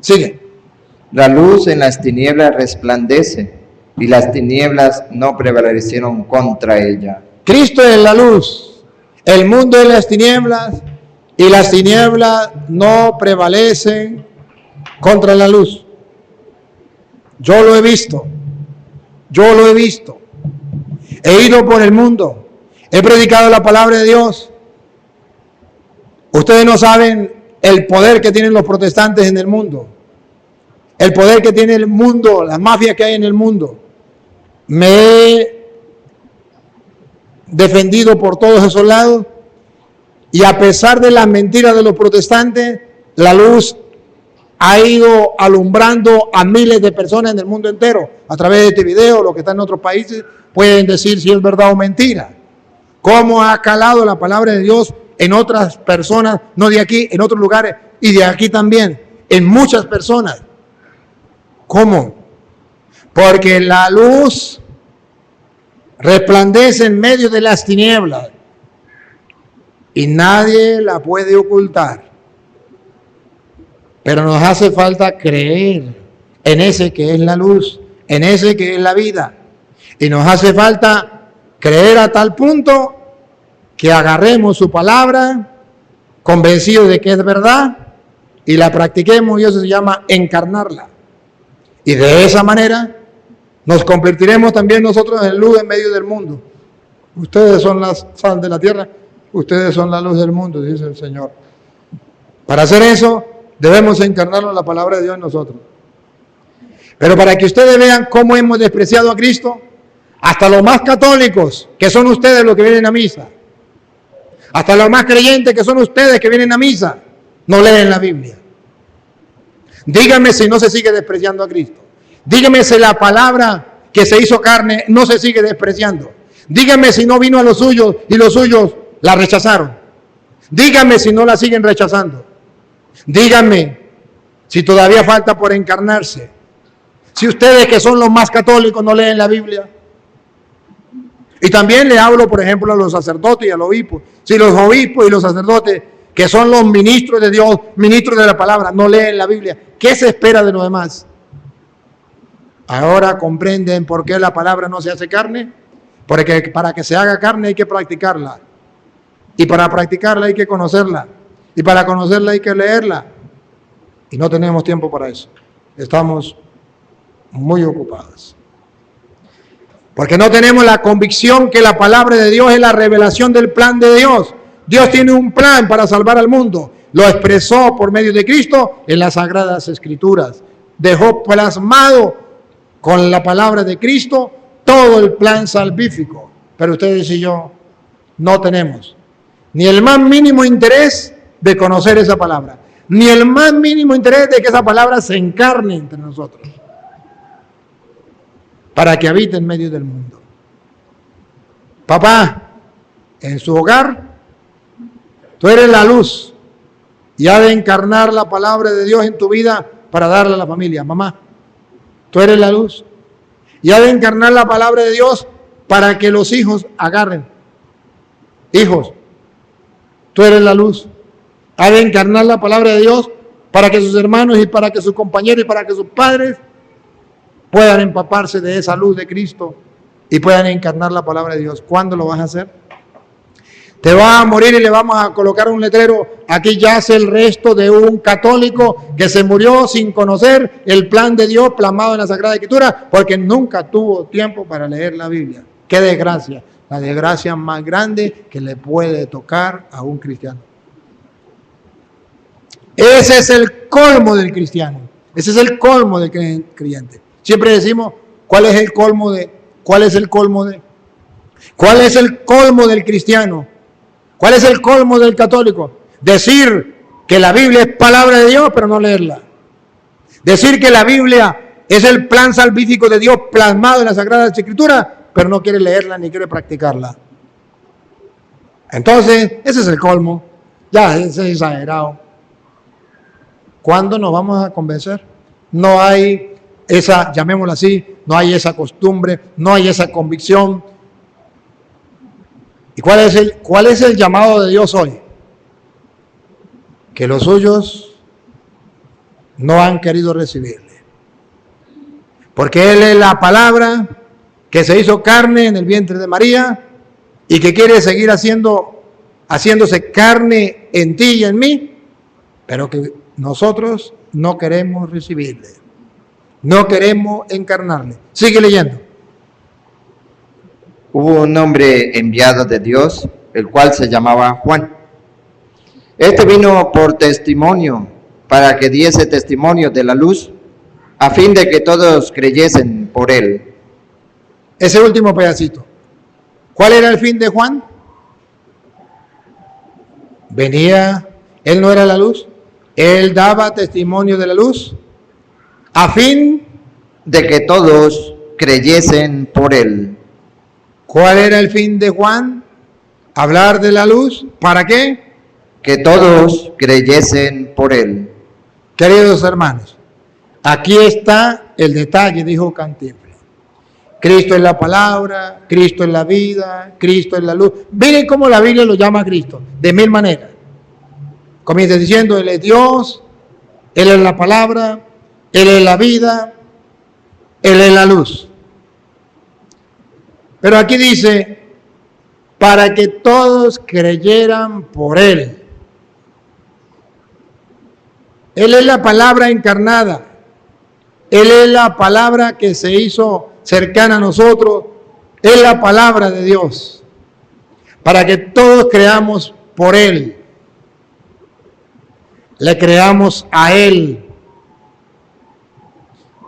Sigue. La luz en las tinieblas resplandece, y las tinieblas no prevalecieron contra ella. Cristo es la luz, el mundo es las tinieblas, y las tinieblas no prevalecen contra la luz. Yo lo he visto, he ido por el mundo, he predicado la palabra de Dios. Ustedes no saben el poder que tienen los protestantes en el mundo, el poder que tiene el mundo, las mafias que hay en el mundo. Me he defendido por todos esos lados y a pesar de las mentiras de los protestantes, la luz ha ido alumbrando a miles de personas en el mundo entero. A través de este video, los que están en otros países pueden decir si es verdad o mentira. Cómo ha calado la palabra de Dios en otras personas, no de aquí, en otros lugares y de aquí también, en muchas personas. ¿Cómo? Porque la luz resplandece en medio de las tinieblas y nadie la puede ocultar. Pero nos hace falta creer en ese que es la luz, en ese que es la vida. Y nos hace falta creer a tal punto que agarremos su palabra, convencidos de que es verdad, y la practiquemos, y eso se llama encarnarla. Y de esa manera nos convertiremos también nosotros en luz en medio del mundo. Ustedes son la sal de la tierra, ustedes son la luz del mundo, dice el Señor. Para hacer eso, debemos encarnarnos la palabra de Dios en nosotros. Pero para que ustedes vean cómo hemos despreciado a Cristo, hasta los más católicos, que son ustedes los que vienen a misa, hasta los más creyentes, que son ustedes que vienen a misa, no leen la Biblia. Dígame si no se sigue despreciando a Cristo. Dígame si la palabra que se hizo carne no se sigue despreciando. Dígame si no vino a los suyos y los suyos la rechazaron. Dígame si no la siguen rechazando. Dígame si todavía falta por encarnarse. Si ustedes que son los más católicos no leen la Biblia. Y también le hablo, por ejemplo, a los sacerdotes y a los obispos. Si los obispos y los sacerdotes, que son los ministros de Dios, ministros de la palabra, no leen la Biblia, ¿qué se espera de los demás? Ahora comprenden por qué la palabra no se hace carne. Porque para que se haga carne hay que practicarla. Y para practicarla hay que conocerla. Y para conocerla hay que leerla. Y no tenemos tiempo para eso. Estamos muy ocupados. Porque no tenemos la convicción que la palabra de Dios es la revelación del plan de Dios. Dios tiene un plan para salvar al mundo. Lo expresó por medio de Cristo en las Sagradas Escrituras. Dejó plasmado con la palabra de Cristo todo el plan salvífico. Pero ustedes y yo no tenemos ni el más mínimo interés de conocer esa palabra, ni el más mínimo interés de que esa palabra se encarne entre nosotros, para que habite en medio del mundo. Papá, en su hogar, tú eres la luz y ha de encarnar la palabra de Dios en tu vida para darle a la familia. Mamá, tú eres la luz y ha de encarnar la palabra de Dios para que los hijos agarren. Hijos, tú eres la luz. Ha de encarnar la palabra de Dios para que sus hermanos y para que sus compañeros y para que sus padres puedan empaparse de esa luz de Cristo y puedan encarnar la palabra de Dios. ¿Cuándo lo vas a hacer? Te vas a morir y le vamos a colocar un letrero: aquí yace el resto de un católico que se murió sin conocer el plan de Dios plasmado en la Sagrada Escritura, porque nunca tuvo tiempo para leer la Biblia. ¡Qué desgracia! La desgracia más grande que le puede tocar a un cristiano. Ese es el colmo del cristiano. Ese es el colmo del creyente. Siempre decimos, ¿cuál es el colmo del cristiano? ¿Cuál es el colmo del católico? Decir que la Biblia es palabra de Dios, pero no leerla. Decir que la Biblia es el plan salvífico de Dios plasmado en la Sagrada Escritura, pero no quiere leerla ni quiere practicarla. Entonces, ese es el colmo. Ya, ese es exagerado. ¿Cuándo nos vamos a convencer? No hay esa, llamémosla así, no hay esa costumbre, no hay esa convicción. ¿Y cuál es el llamado de Dios hoy? Que los suyos no han querido recibirle. Porque Él es la palabra que se hizo carne en el vientre de María y que quiere seguir haciéndose carne en ti y en mí, pero que nosotros no queremos recibirle. No queremos encarnarle. Sigue leyendo. Hubo un hombre enviado de Dios, el cual se llamaba Juan. Este vino por testimonio, para que diese testimonio de la luz, a fin de que todos creyesen por él. Ese último pedacito. ¿Cuál era el fin de Juan? Venía, él no era la luz, él daba testimonio de la luz, a fin de que todos creyesen por él. ¿Cuál era el fin de Juan? Hablar de la luz. ¿Para qué? Que todos creyesen por él. Queridos hermanos, aquí está el detalle, dijo Cantinflas. Cristo es la palabra, Cristo es la vida, Cristo es la luz. Miren cómo la Biblia lo llama a Cristo, de mil maneras. Comienza diciendo, Él es Dios, Él es la palabra, Él es la vida, Él es la luz. Pero aquí dice, para que todos creyeran por Él. Él es la palabra encarnada. Él es la palabra que se hizo cercana a nosotros. Es la palabra de Dios. Para que todos creamos por Él. Le creamos a Él.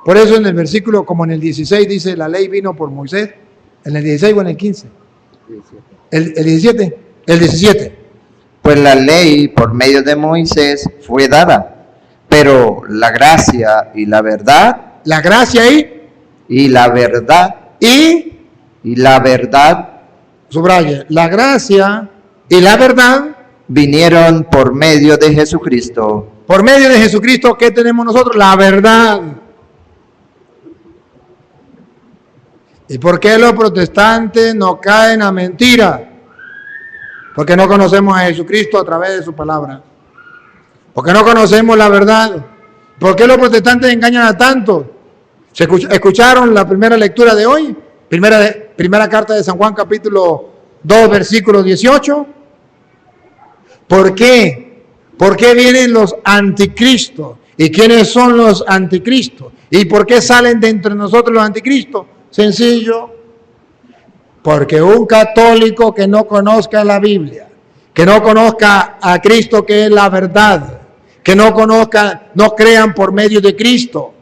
Por eso en el versículo, como en el 16, dice, la ley vino por Moisés. ¿En el 16 o en el 15? El 17. El 17. Pues la ley por medio de Moisés fue dada, pero la gracia y la verdad. La gracia y la verdad. Y la verdad. Subraya, la gracia y la verdad vinieron por medio de Jesucristo. Por medio de Jesucristo, ¿qué tenemos nosotros? La verdad. ¿Y por qué los protestantes no caen a mentira? Porque no conocemos a Jesucristo a través de su palabra. Porque no conocemos la verdad. ¿Por qué los protestantes engañan a tantos? ¿Escucharon la primera lectura de hoy? Primera carta de San Juan, capítulo 2, versículo 18. ¿Por qué? ¿Por qué vienen los anticristos? ¿Y quiénes son los anticristos? ¿Y por qué salen de entre nosotros los anticristos? Sencillo. Porque un católico que no conozca la Biblia, que no conozca a Cristo que es la verdad, que no crean por medio de Cristo,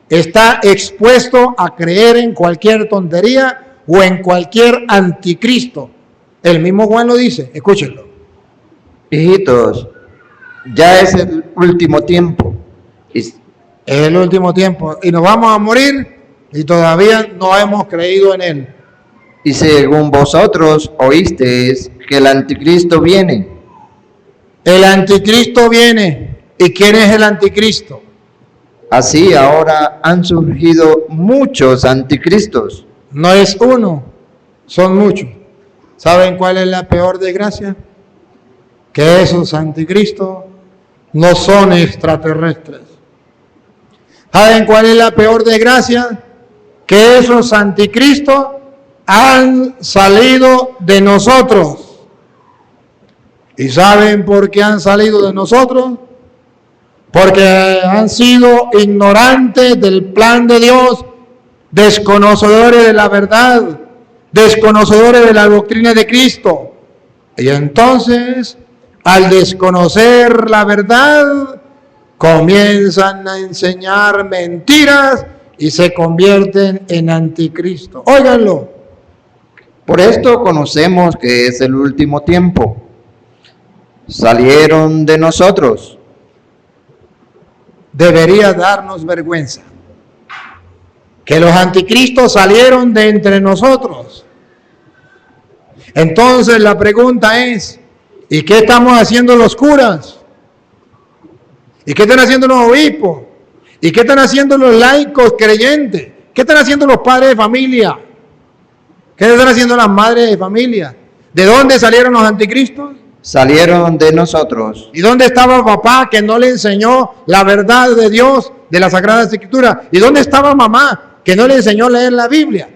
está expuesto a creer en cualquier tontería o en cualquier anticristo. El mismo Juan lo dice, escúchenlo. Hijitos, ya es el último tiempo. Es el último tiempo y nos vamos a morir y todavía no hemos creído en Él. Y según vosotros oísteis que el anticristo viene. El anticristo viene. ¿Y quién es el anticristo? Así ahora han surgido muchos anticristos. No es uno, son muchos. ¿Saben cuál es la peor desgracia? Que esos anticristos no son extraterrestres. ¿Saben cuál es la peor desgracia? Que esos anticristos han salido de nosotros. ¿Y saben por qué han salido de nosotros? Porque han sido ignorantes del plan de Dios, desconocedores de la verdad, desconocedores de la doctrina de Cristo. Y entonces, al desconocer la verdad, comienzan a enseñar mentiras y se convierten en anticristo. Óiganlo. Por esto conocemos que es el último tiempo. Salieron de nosotros. Debería darnos vergüenza que los anticristos salieron de entre nosotros. Entonces la pregunta es, ¿y qué estamos haciendo los curas? ¿Y qué están haciendo los obispos? ¿Y qué están haciendo los laicos creyentes? ¿Qué están haciendo los padres de familia? ¿Qué están haciendo las madres de familia? ¿De dónde salieron los anticristos? Salieron de nosotros. ¿Y dónde estaba papá que no le enseñó la verdad de Dios, de la Sagrada Escritura? ¿Y dónde estaba mamá que no le enseñó a leer la Biblia?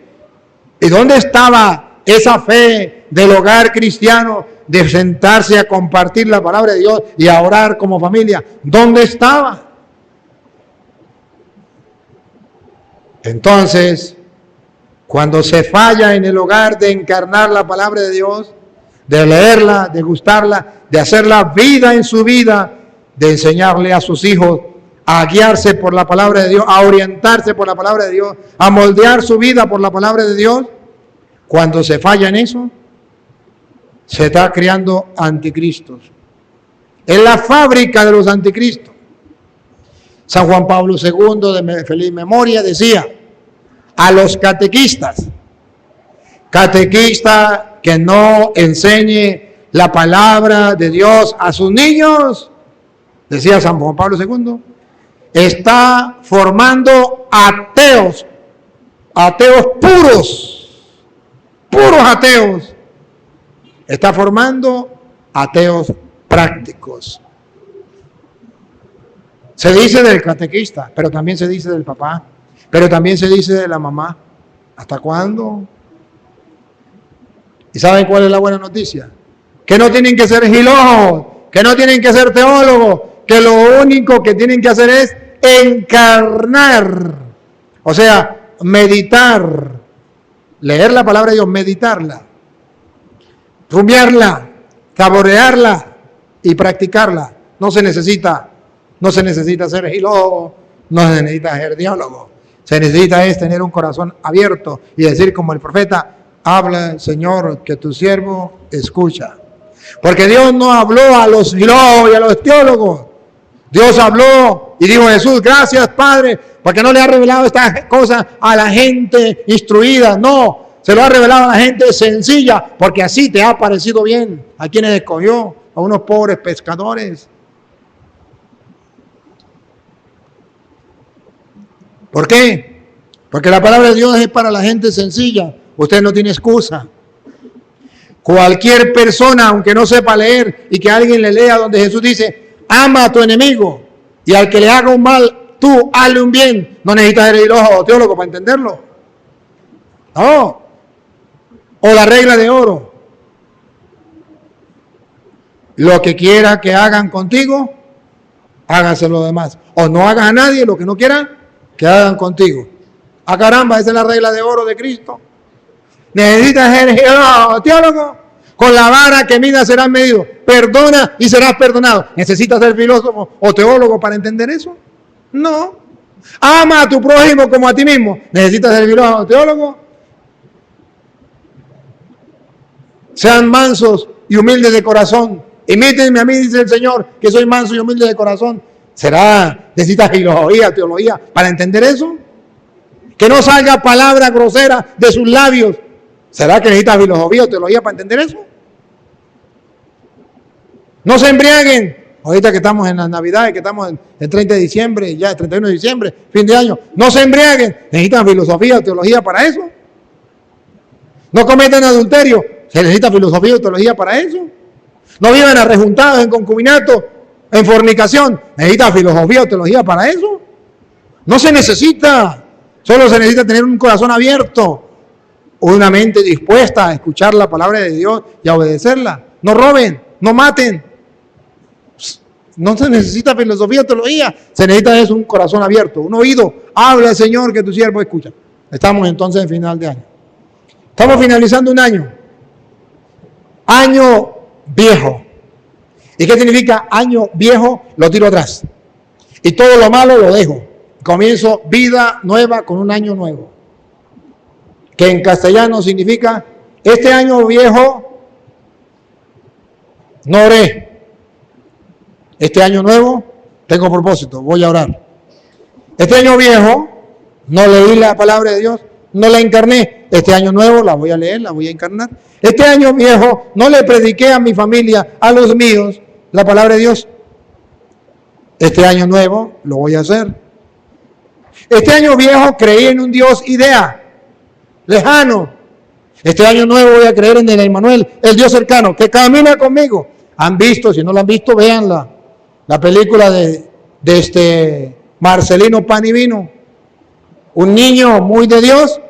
¿Y dónde estaba esa fe del hogar cristiano de sentarse a compartir la palabra de Dios y a orar como familia? ¿Dónde estaba? Entonces, cuando se falla en el hogar de encarnar la palabra de Dios, de leerla, de gustarla, de hacerla vida en su vida, de enseñarle a sus hijos a guiarse por la palabra de Dios, a orientarse por la palabra de Dios, a moldear su vida por la palabra de Dios, cuando se falla en eso, se está creando anticristos. Es la fábrica de los anticristos. San Juan Pablo II, de feliz memoria, decía a los catequista que no enseñe la palabra de Dios a sus niños, decía San Juan Pablo II, está formando ateos puros ateos. Está formando ateos prácticos. Se dice del catequista, pero también se dice del papá, pero también se dice de la mamá. ¿Hasta cuándo? ¿Y saben cuál es la buena noticia? Que no tienen que ser gilólogos, que no tienen que ser teólogos, que lo único que tienen que hacer es encarnar, o sea, meditar, leer la palabra de Dios, meditarla, rumiarla, saborearla y practicarla. No se necesita ser gilólogo, no se necesita ser teólogo. Se necesita es tener un corazón abierto y decir como el profeta, habla, Señor, que tu siervo escucha. Porque Dios no habló a los filólogos y a los teólogos. Dios habló y dijo Jesús, gracias Padre, porque no le ha revelado estas cosas a la gente instruida. No, se lo ha revelado a la gente sencilla, porque así te ha parecido bien. ¿A quienes escogió? A unos pobres pescadores. ¿Por qué? Porque la palabra de Dios es para la gente sencilla. Usted no tiene excusa. Cualquier persona, aunque no sepa leer y que alguien le lea donde Jesús dice, ama a tu enemigo y al que le haga un mal, tú hazle un bien. No necesitas ser filósofo o teólogo para entenderlo. No. O la regla de oro. Lo que quiera que hagan contigo, háganse los demás. O no hagas a nadie lo que no quieran que hagan contigo. Ah, caramba, esa es la regla de oro de Cristo. Necesitas ser teólogo. Con la vara que mida serás medido. Perdona y serás perdonado. ¿Necesitas ser filósofo o teólogo para entender eso? No. Ama a tu prójimo como a ti mismo. ¿Necesitas ser filósofo o teólogo? Sean mansos y humildes de corazón. Imítenme a mí, dice el Señor, que soy manso y humilde de corazón. ¿Necesitas filosofía, teología para entender eso? Que no salga palabra grosera de sus labios. ¿Será que necesitas filosofía o teología para entender eso? No se embriaguen. Ahorita que estamos en las Navidades, que estamos en el 30 de diciembre, ya el 31 de diciembre, fin de año. No se embriaguen. ¿Necesitan filosofía o teología para eso? No cometan adulterio. ¿Se necesita filosofía o teología para eso? No vivan arrejuntados en concubinato, en fornicación. ¿Necesita filosofía o teología para eso? No se necesita. Solo se necesita tener un corazón abierto, una mente dispuesta a escuchar la palabra de Dios y a obedecerla. No roben, no maten. No se necesita filosofía o teología. Se necesita es un corazón abierto, un oído. Habla, Señor, que tu siervo escucha. Estamos entonces en final de año. Estamos finalizando un año. Año viejo. ¿Y qué significa año viejo? Lo tiro atrás. Y todo lo malo lo dejo. Comienzo vida nueva con un año nuevo. Que en castellano significa, este año viejo no oré. Este año nuevo tengo propósito, voy a orar. Este año viejo no leí la palabra de Dios, no la encarné. Este año nuevo la voy a leer, la voy a encarnar. Este año viejo no le prediqué a mi familia, a los míos, la palabra de Dios. Este año nuevo lo voy a hacer. Este año viejo creí en un Dios idea, lejano. Este año nuevo voy a creer en el Emmanuel, el Dios cercano, que camina conmigo. ¿Han visto? Si no lo han visto, véanla. La película de Marcelino Pan y Vino. Un niño muy de Dios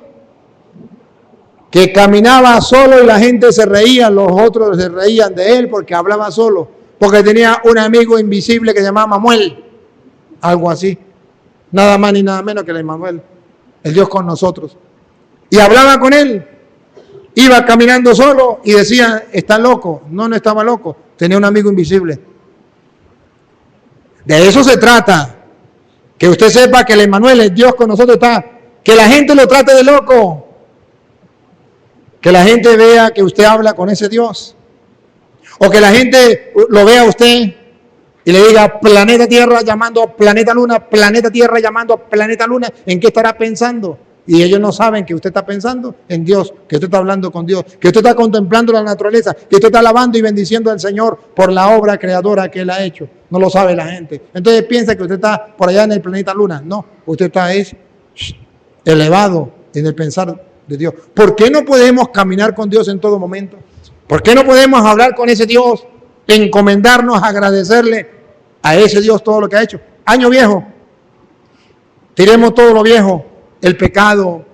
que caminaba solo y la gente se reía, los otros se reían de él porque hablaba solo, porque tenía un amigo invisible que se llamaba Manuel, algo así, nada más ni nada menos que el Emmanuel, el Dios con nosotros. Y hablaba con él, iba caminando solo y decía, está loco. No estaba loco, tenía un amigo invisible. De eso se trata, que usted sepa que el Emmanuel, el Dios con nosotros está, que la gente lo trate de loco. Que la gente vea que usted habla con ese Dios. O que la gente lo vea a usted y le diga planeta Tierra llamando a planeta Luna, planeta Tierra llamando a planeta Luna. ¿En qué estará pensando? Y ellos no saben que usted está pensando en Dios, que usted está hablando con Dios, que usted está contemplando la naturaleza, que usted está alabando y bendiciendo al Señor por la obra creadora que Él ha hecho. No lo sabe la gente. Entonces piensa que usted está por allá en el planeta Luna. No, usted está elevado en el pensar de Dios. ¿Por qué no podemos caminar con Dios en todo momento? ¿Por qué no podemos hablar con ese Dios, encomendarnos, agradecerle a ese Dios todo lo que ha hecho? Año viejo, tiremos todo lo viejo, el pecado,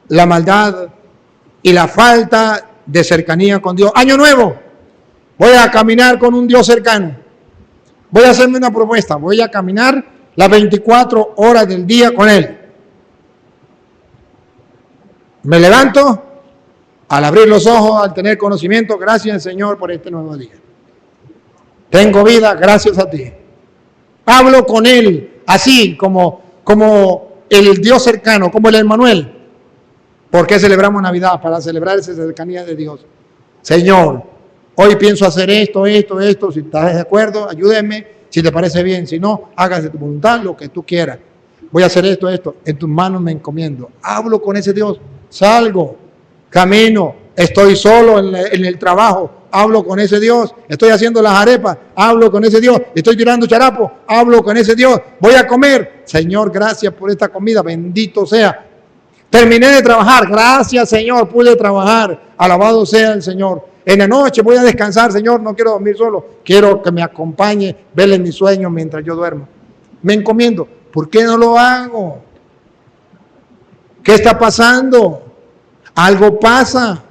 la maldad y la falta de cercanía con Dios. Año nuevo, voy a caminar con un Dios cercano. Voy a hacerme una propuesta, voy a caminar las 24 horas del día con Él. Me levanto, al abrir los ojos, al tener conocimiento, gracias Señor por este nuevo día. Tengo vida gracias a ti. Hablo con Él, así como el Dios cercano, como el Emmanuel. ¿Por qué celebramos Navidad? Para celebrar esa cercanía de Dios. Señor, hoy pienso hacer esto, si estás de acuerdo, ayúdeme, si te parece bien, si no, hágase tu voluntad, lo que tú quieras. Voy a hacer esto, en tus manos me encomiendo. Hablo con ese Dios, salgo, camino, estoy solo en el trabajo, hablo con ese Dios, estoy haciendo las arepas, hablo con ese Dios, estoy tirando charapo, hablo con ese Dios, voy a comer, Señor, gracias por esta comida, bendito sea. Terminé de trabajar, gracias Señor, pude trabajar, alabado sea el Señor. En la noche voy a descansar, Señor, no quiero dormir solo, quiero que me acompañe, vele en mis sueños mientras yo duermo. Me encomiendo. ¿Por qué no lo hago? ¿Qué está pasando? Algo pasa.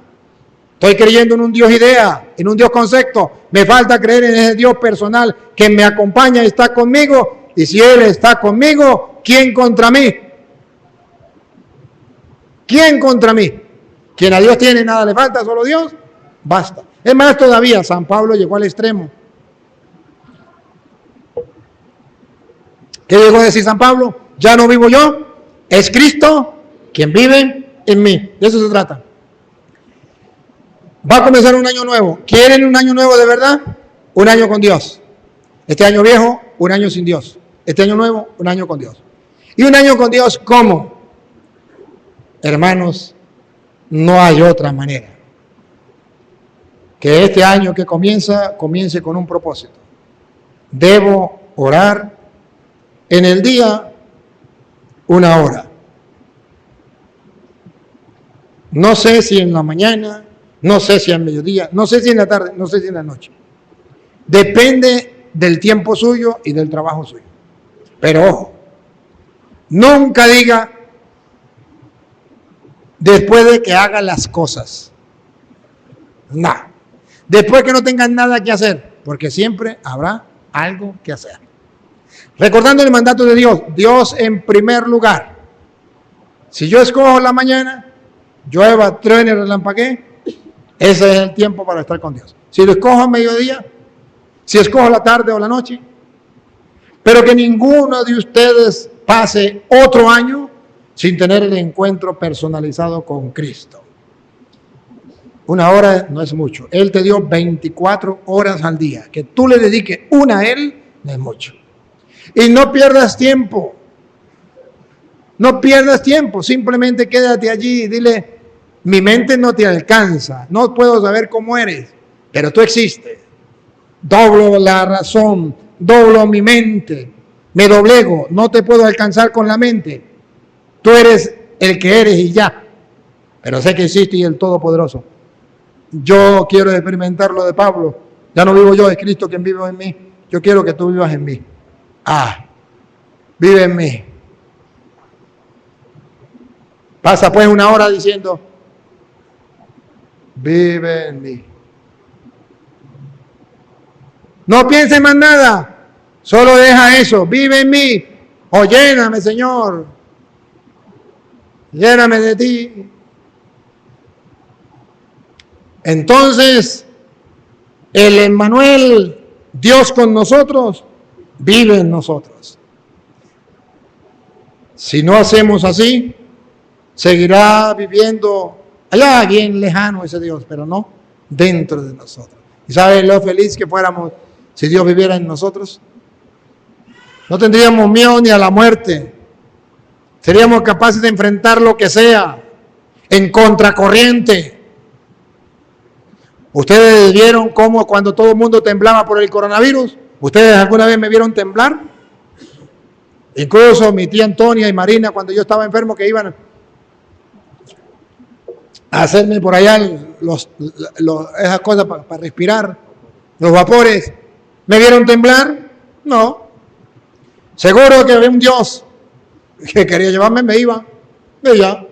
Estoy creyendo en un Dios idea, en un Dios concepto. Me falta creer en ese Dios personal que me acompaña y está conmigo. Y si Él está conmigo, ¿quién contra mí? ¿Quién contra mí? Quien a Dios tiene, nada le falta, solo Dios, basta. Es más todavía, San Pablo llegó al extremo. ¿Qué llegó a decir San Pablo? Ya no vivo yo, es Cristo quien vive en mí. De eso se trata. Va a comenzar un año nuevo. ¿Quieren un año nuevo de verdad? Un año con Dios. Este año viejo, un año sin Dios. Este año nuevo, un año con Dios. ¿Y un año con Dios cómo? Hermanos, no hay otra manera. Que este año que comience con un propósito. Debo orar en el día 1 hora. No sé si en la mañana, no sé si al mediodía, no sé si en la tarde, no sé si en la noche. Depende del tiempo suyo y del trabajo suyo. Pero ojo, nunca diga después de que haga las cosas. No. Después que no tengan nada que hacer, porque siempre habrá algo que hacer. Recordando el mandato de Dios, Dios en primer lugar. Si yo escojo la mañana, llueva, truene, relampaguee, ese es el tiempo para estar con Dios. Si lo escojo a mediodía, si escojo la tarde o la noche, pero que ninguno de ustedes pase otro año sin tener el encuentro personalizado con Cristo. 1 hora no es mucho. Él te dio 24 horas al día. Que tú le dediques una a Él no es mucho. Y no pierdas tiempo. No pierdas tiempo. Simplemente quédate allí y dile, mi mente no te alcanza. No puedo saber cómo eres, pero tú existes. Doblo la razón, doblo mi mente, me doblego. No te puedo alcanzar con la mente. Tú eres el que eres y ya. Pero sé que existe y el Todopoderoso. Yo quiero experimentar lo de Pablo. Ya no vivo yo, es Cristo quien vive en mí. Yo quiero que tú vivas en mí. Vive en mí. Pasa pues 1 hora diciendo, vive en mí. No pienses más nada. Solo deja eso. Vive en mí. O lléname, Señor. Lléname de ti. Entonces, el Emmanuel, Dios con nosotros, vive en nosotros. Si no hacemos así, seguirá viviendo allá bien lejano ese Dios, pero no dentro de nosotros. ¿Y saben lo feliz que fuéramos si Dios viviera en nosotros? No tendríamos miedo ni a la muerte. Seríamos capaces de enfrentar lo que sea en contracorriente. ¿Ustedes vieron cómo cuando todo el mundo temblaba por el coronavirus? ¿Ustedes alguna vez me vieron temblar? Incluso mi tía Antonia y Marina, cuando yo estaba enfermo, que iban a hacerme por allá esas cosas para respirar, los vapores, ¿me vieron temblar? No. Seguro que había un Dios que quería llevarme, me iba. Y ya.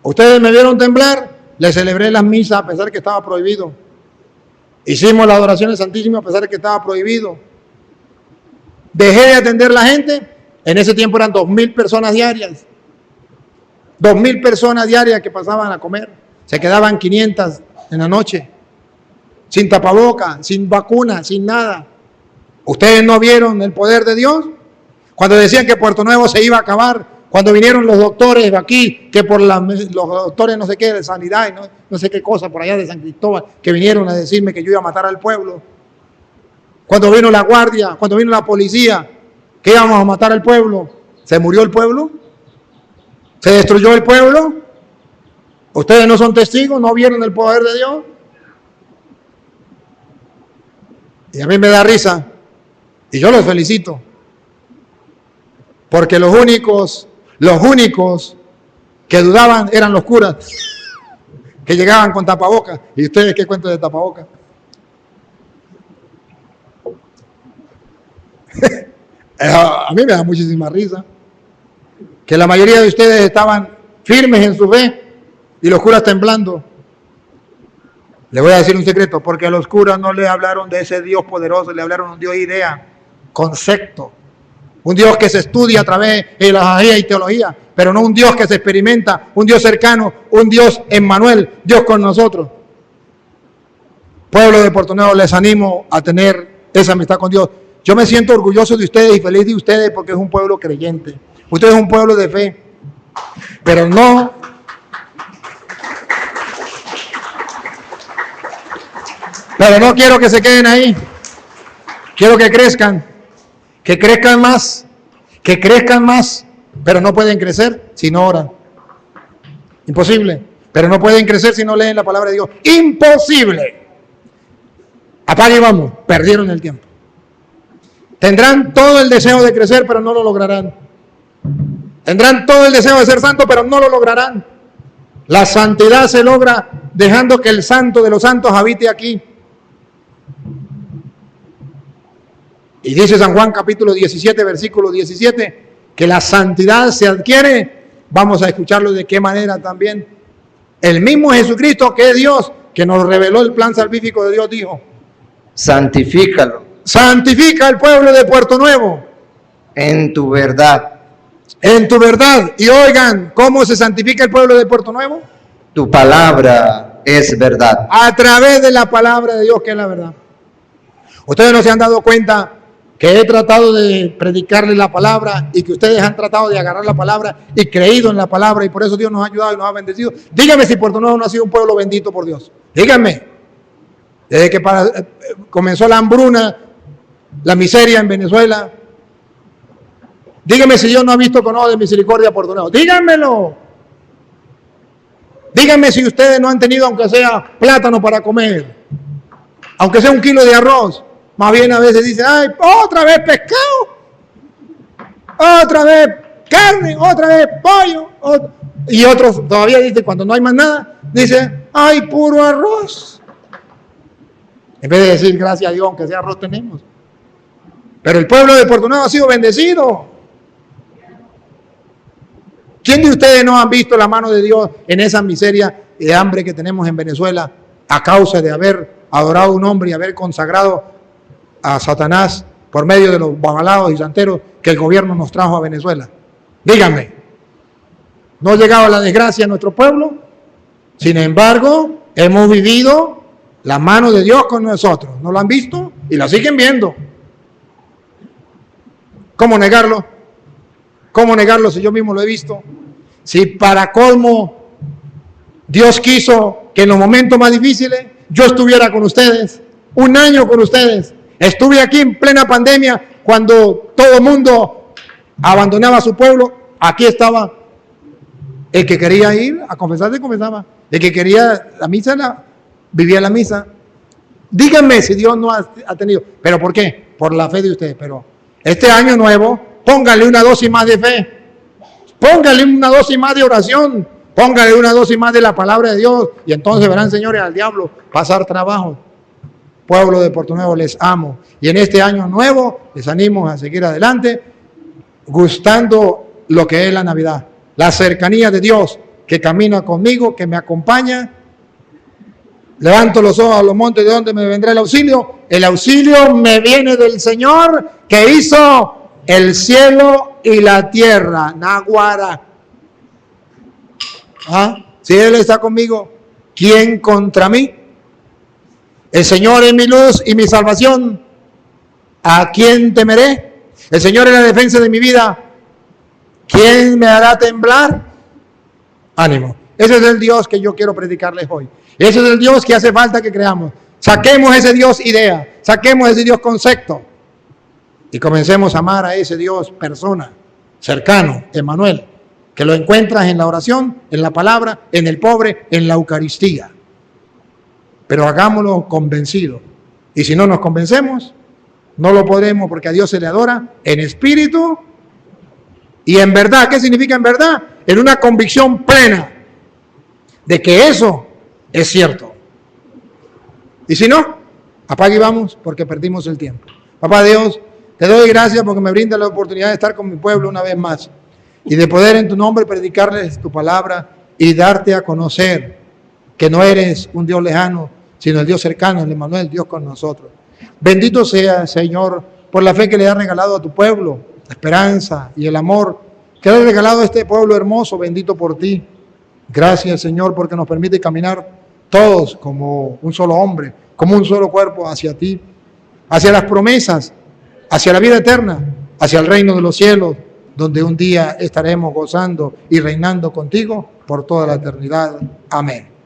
¿Ustedes me vieron temblar? Le celebré las misas a pesar que estaba prohibido. Hicimos la adoración santísima a pesar de que estaba prohibido. Dejé de atender a la gente. En ese tiempo eran 2,000 personas diarias. 2,000 personas diarias que pasaban a comer. Se quedaban 500 en la noche. Sin tapaboca, sin vacuna, sin nada. ¿Ustedes no vieron el poder de Dios? Cuando decían que Puerto Nuevo se iba a acabar. Cuando vinieron los doctores de aquí, que por los doctores no sé qué, de sanidad y no sé qué cosa, por allá de San Cristóbal, que vinieron a decirme que yo iba a matar al pueblo. Cuando vino la guardia, cuando vino la policía, que íbamos a matar al pueblo. ¿Se murió el pueblo? ¿Se destruyó el pueblo? ¿Ustedes no son testigos? ¿No vieron el poder de Dios? Y a mí me da risa, y yo los felicito, porque los únicos que dudaban eran los curas, que llegaban con tapabocas. ¿Y ustedes qué cuentan de tapabocas? A mí me da muchísima risa que la mayoría de ustedes estaban firmes en su fe y los curas temblando. Le voy a decir un secreto, porque a los curas no le hablaron de ese Dios poderoso, le hablaron de un Dios idea, concepto, un Dios que se estudia a través de la y teología, pero no un Dios que se experimenta, un Dios cercano, un Dios Emmanuel, Dios con nosotros. Pueblo de Puerto Nuevo, les animo a tener esa amistad con Dios. Yo me siento orgulloso de ustedes y feliz de ustedes porque es un pueblo creyente. Ustedes es un pueblo de fe, pero no quiero que se queden ahí. Quiero que crezcan más, pero no pueden crecer si no oran. Imposible. Pero no pueden crecer si no leen la palabra de Dios. Imposible. Apague y vamos. Perdieron el tiempo. Tendrán todo el deseo de crecer, pero no lo lograrán. Tendrán todo el deseo de ser santos, pero no lo lograrán. La santidad se logra dejando que el santo de los santos habite aquí. Y dice San Juan capítulo 17, versículo 17, que la santidad se adquiere. Vamos a escucharlo de qué manera también. El mismo Jesucristo, que es Dios, que nos reveló el plan salvífico de Dios, dijo: santifícalo. Santifica al pueblo de Puerto Nuevo. En tu verdad. En tu verdad. Y oigan, ¿cómo se santifica el pueblo de Puerto Nuevo? Tu palabra es verdad. A través de la palabra de Dios, que es la verdad. Ustedes no se han dado cuenta que he tratado de predicarles la palabra y que ustedes han tratado de agarrar la palabra y creído en la palabra, y por eso Dios nos ha ayudado y nos ha bendecido. Díganme si Puerto Nuevo no ha sido un pueblo bendito por Dios. Díganme. Desde que comenzó la hambruna, la miseria en Venezuela. Díganme si Dios no ha visto con ojo de misericordia a Puerto Nuevo. Díganmelo. Díganme si ustedes no han tenido, aunque sea plátano para comer, aunque sea un kilo de arroz. Más bien a veces dicen: ay, otra vez pescado, otra vez carne, otra vez pollo. Y otros todavía dicen, cuando no hay más nada, dicen: ay, puro arroz. En vez de decir gracias a Dios, aunque sea arroz tenemos. Pero el pueblo de Puerto Nuevo ha sido bendecido. ¿Quién de ustedes no han visto la mano de Dios en esa miseria de hambre que tenemos en Venezuela a causa de haber adorado a un hombre y haber consagrado a Satanás por medio de los babalaos y santeros que el gobierno nos trajo a Venezuela? Díganme, ¿no ha llegado la desgracia a nuestro pueblo? Sin embargo, hemos vivido la mano de Dios con nosotros. ¿No lo han visto? Y la siguen viendo. ¿Cómo negarlo? ¿Cómo negarlo si yo mismo lo he visto? Si para colmo Dios quiso que en los momentos más difíciles yo estuviera con ustedes, un año con ustedes. Estuve aquí en plena pandemia cuando todo el mundo abandonaba a su pueblo. Aquí estaba el que quería ir a confesarse, confesaba. El que quería la misa, vivía la misa. Díganme si Dios no ha tenido. ¿Pero por qué? Por la fe de ustedes. Pero este año nuevo, póngale una dosis más de fe. Póngale una dosis más de oración. Póngale una dosis más de la palabra de Dios. Y entonces verán, señores, al diablo pasar trabajo. Pueblo de Puerto Nuevo, les amo. Y en este año nuevo les animo a seguir adelante, gustando lo que es la Navidad. La cercanía de Dios que camina conmigo, que me acompaña. Levanto los ojos a los montes, ¿de dónde me vendrá el auxilio? El auxilio me viene del Señor que hizo el cielo y la tierra. Naguara. Si Él está conmigo, ¿quién contra mí? El Señor es mi luz y mi salvación. ¿A quién temeré? El Señor es la defensa de mi vida. ¿Quién me hará temblar? Ánimo. Ese es el Dios que yo quiero predicarles hoy. Ese es el Dios que hace falta que creamos. Saquemos ese Dios idea. Saquemos ese Dios concepto. Y comencemos a amar a ese Dios persona, cercano, Emmanuel, que lo encuentras en la oración, en la palabra, en el pobre, en la Eucaristía. Pero hagámoslo convencido. Y si no nos convencemos, no lo podremos, porque a Dios se le adora en espíritu y en verdad. ¿Qué significa en verdad? En una convicción plena de que eso es cierto. Y si no, apague y vamos, porque perdimos el tiempo. Papá Dios, Te doy gracias porque me brinda la oportunidad de estar con mi pueblo una vez más y de poder en tu nombre predicarles tu palabra y darte a conocer que no eres un Dios lejano, sino el Dios cercano, el Emmanuel, Dios con nosotros. Bendito sea, Señor, por la fe que le has regalado a tu pueblo, la esperanza y el amor que le has regalado a este pueblo hermoso, bendito por ti. Gracias, Señor, porque nos permite caminar todos como un solo hombre, como un solo cuerpo hacia ti, hacia las promesas, hacia la vida eterna, hacia el reino de los cielos, donde un día estaremos gozando y reinando contigo por toda la eternidad. Amén.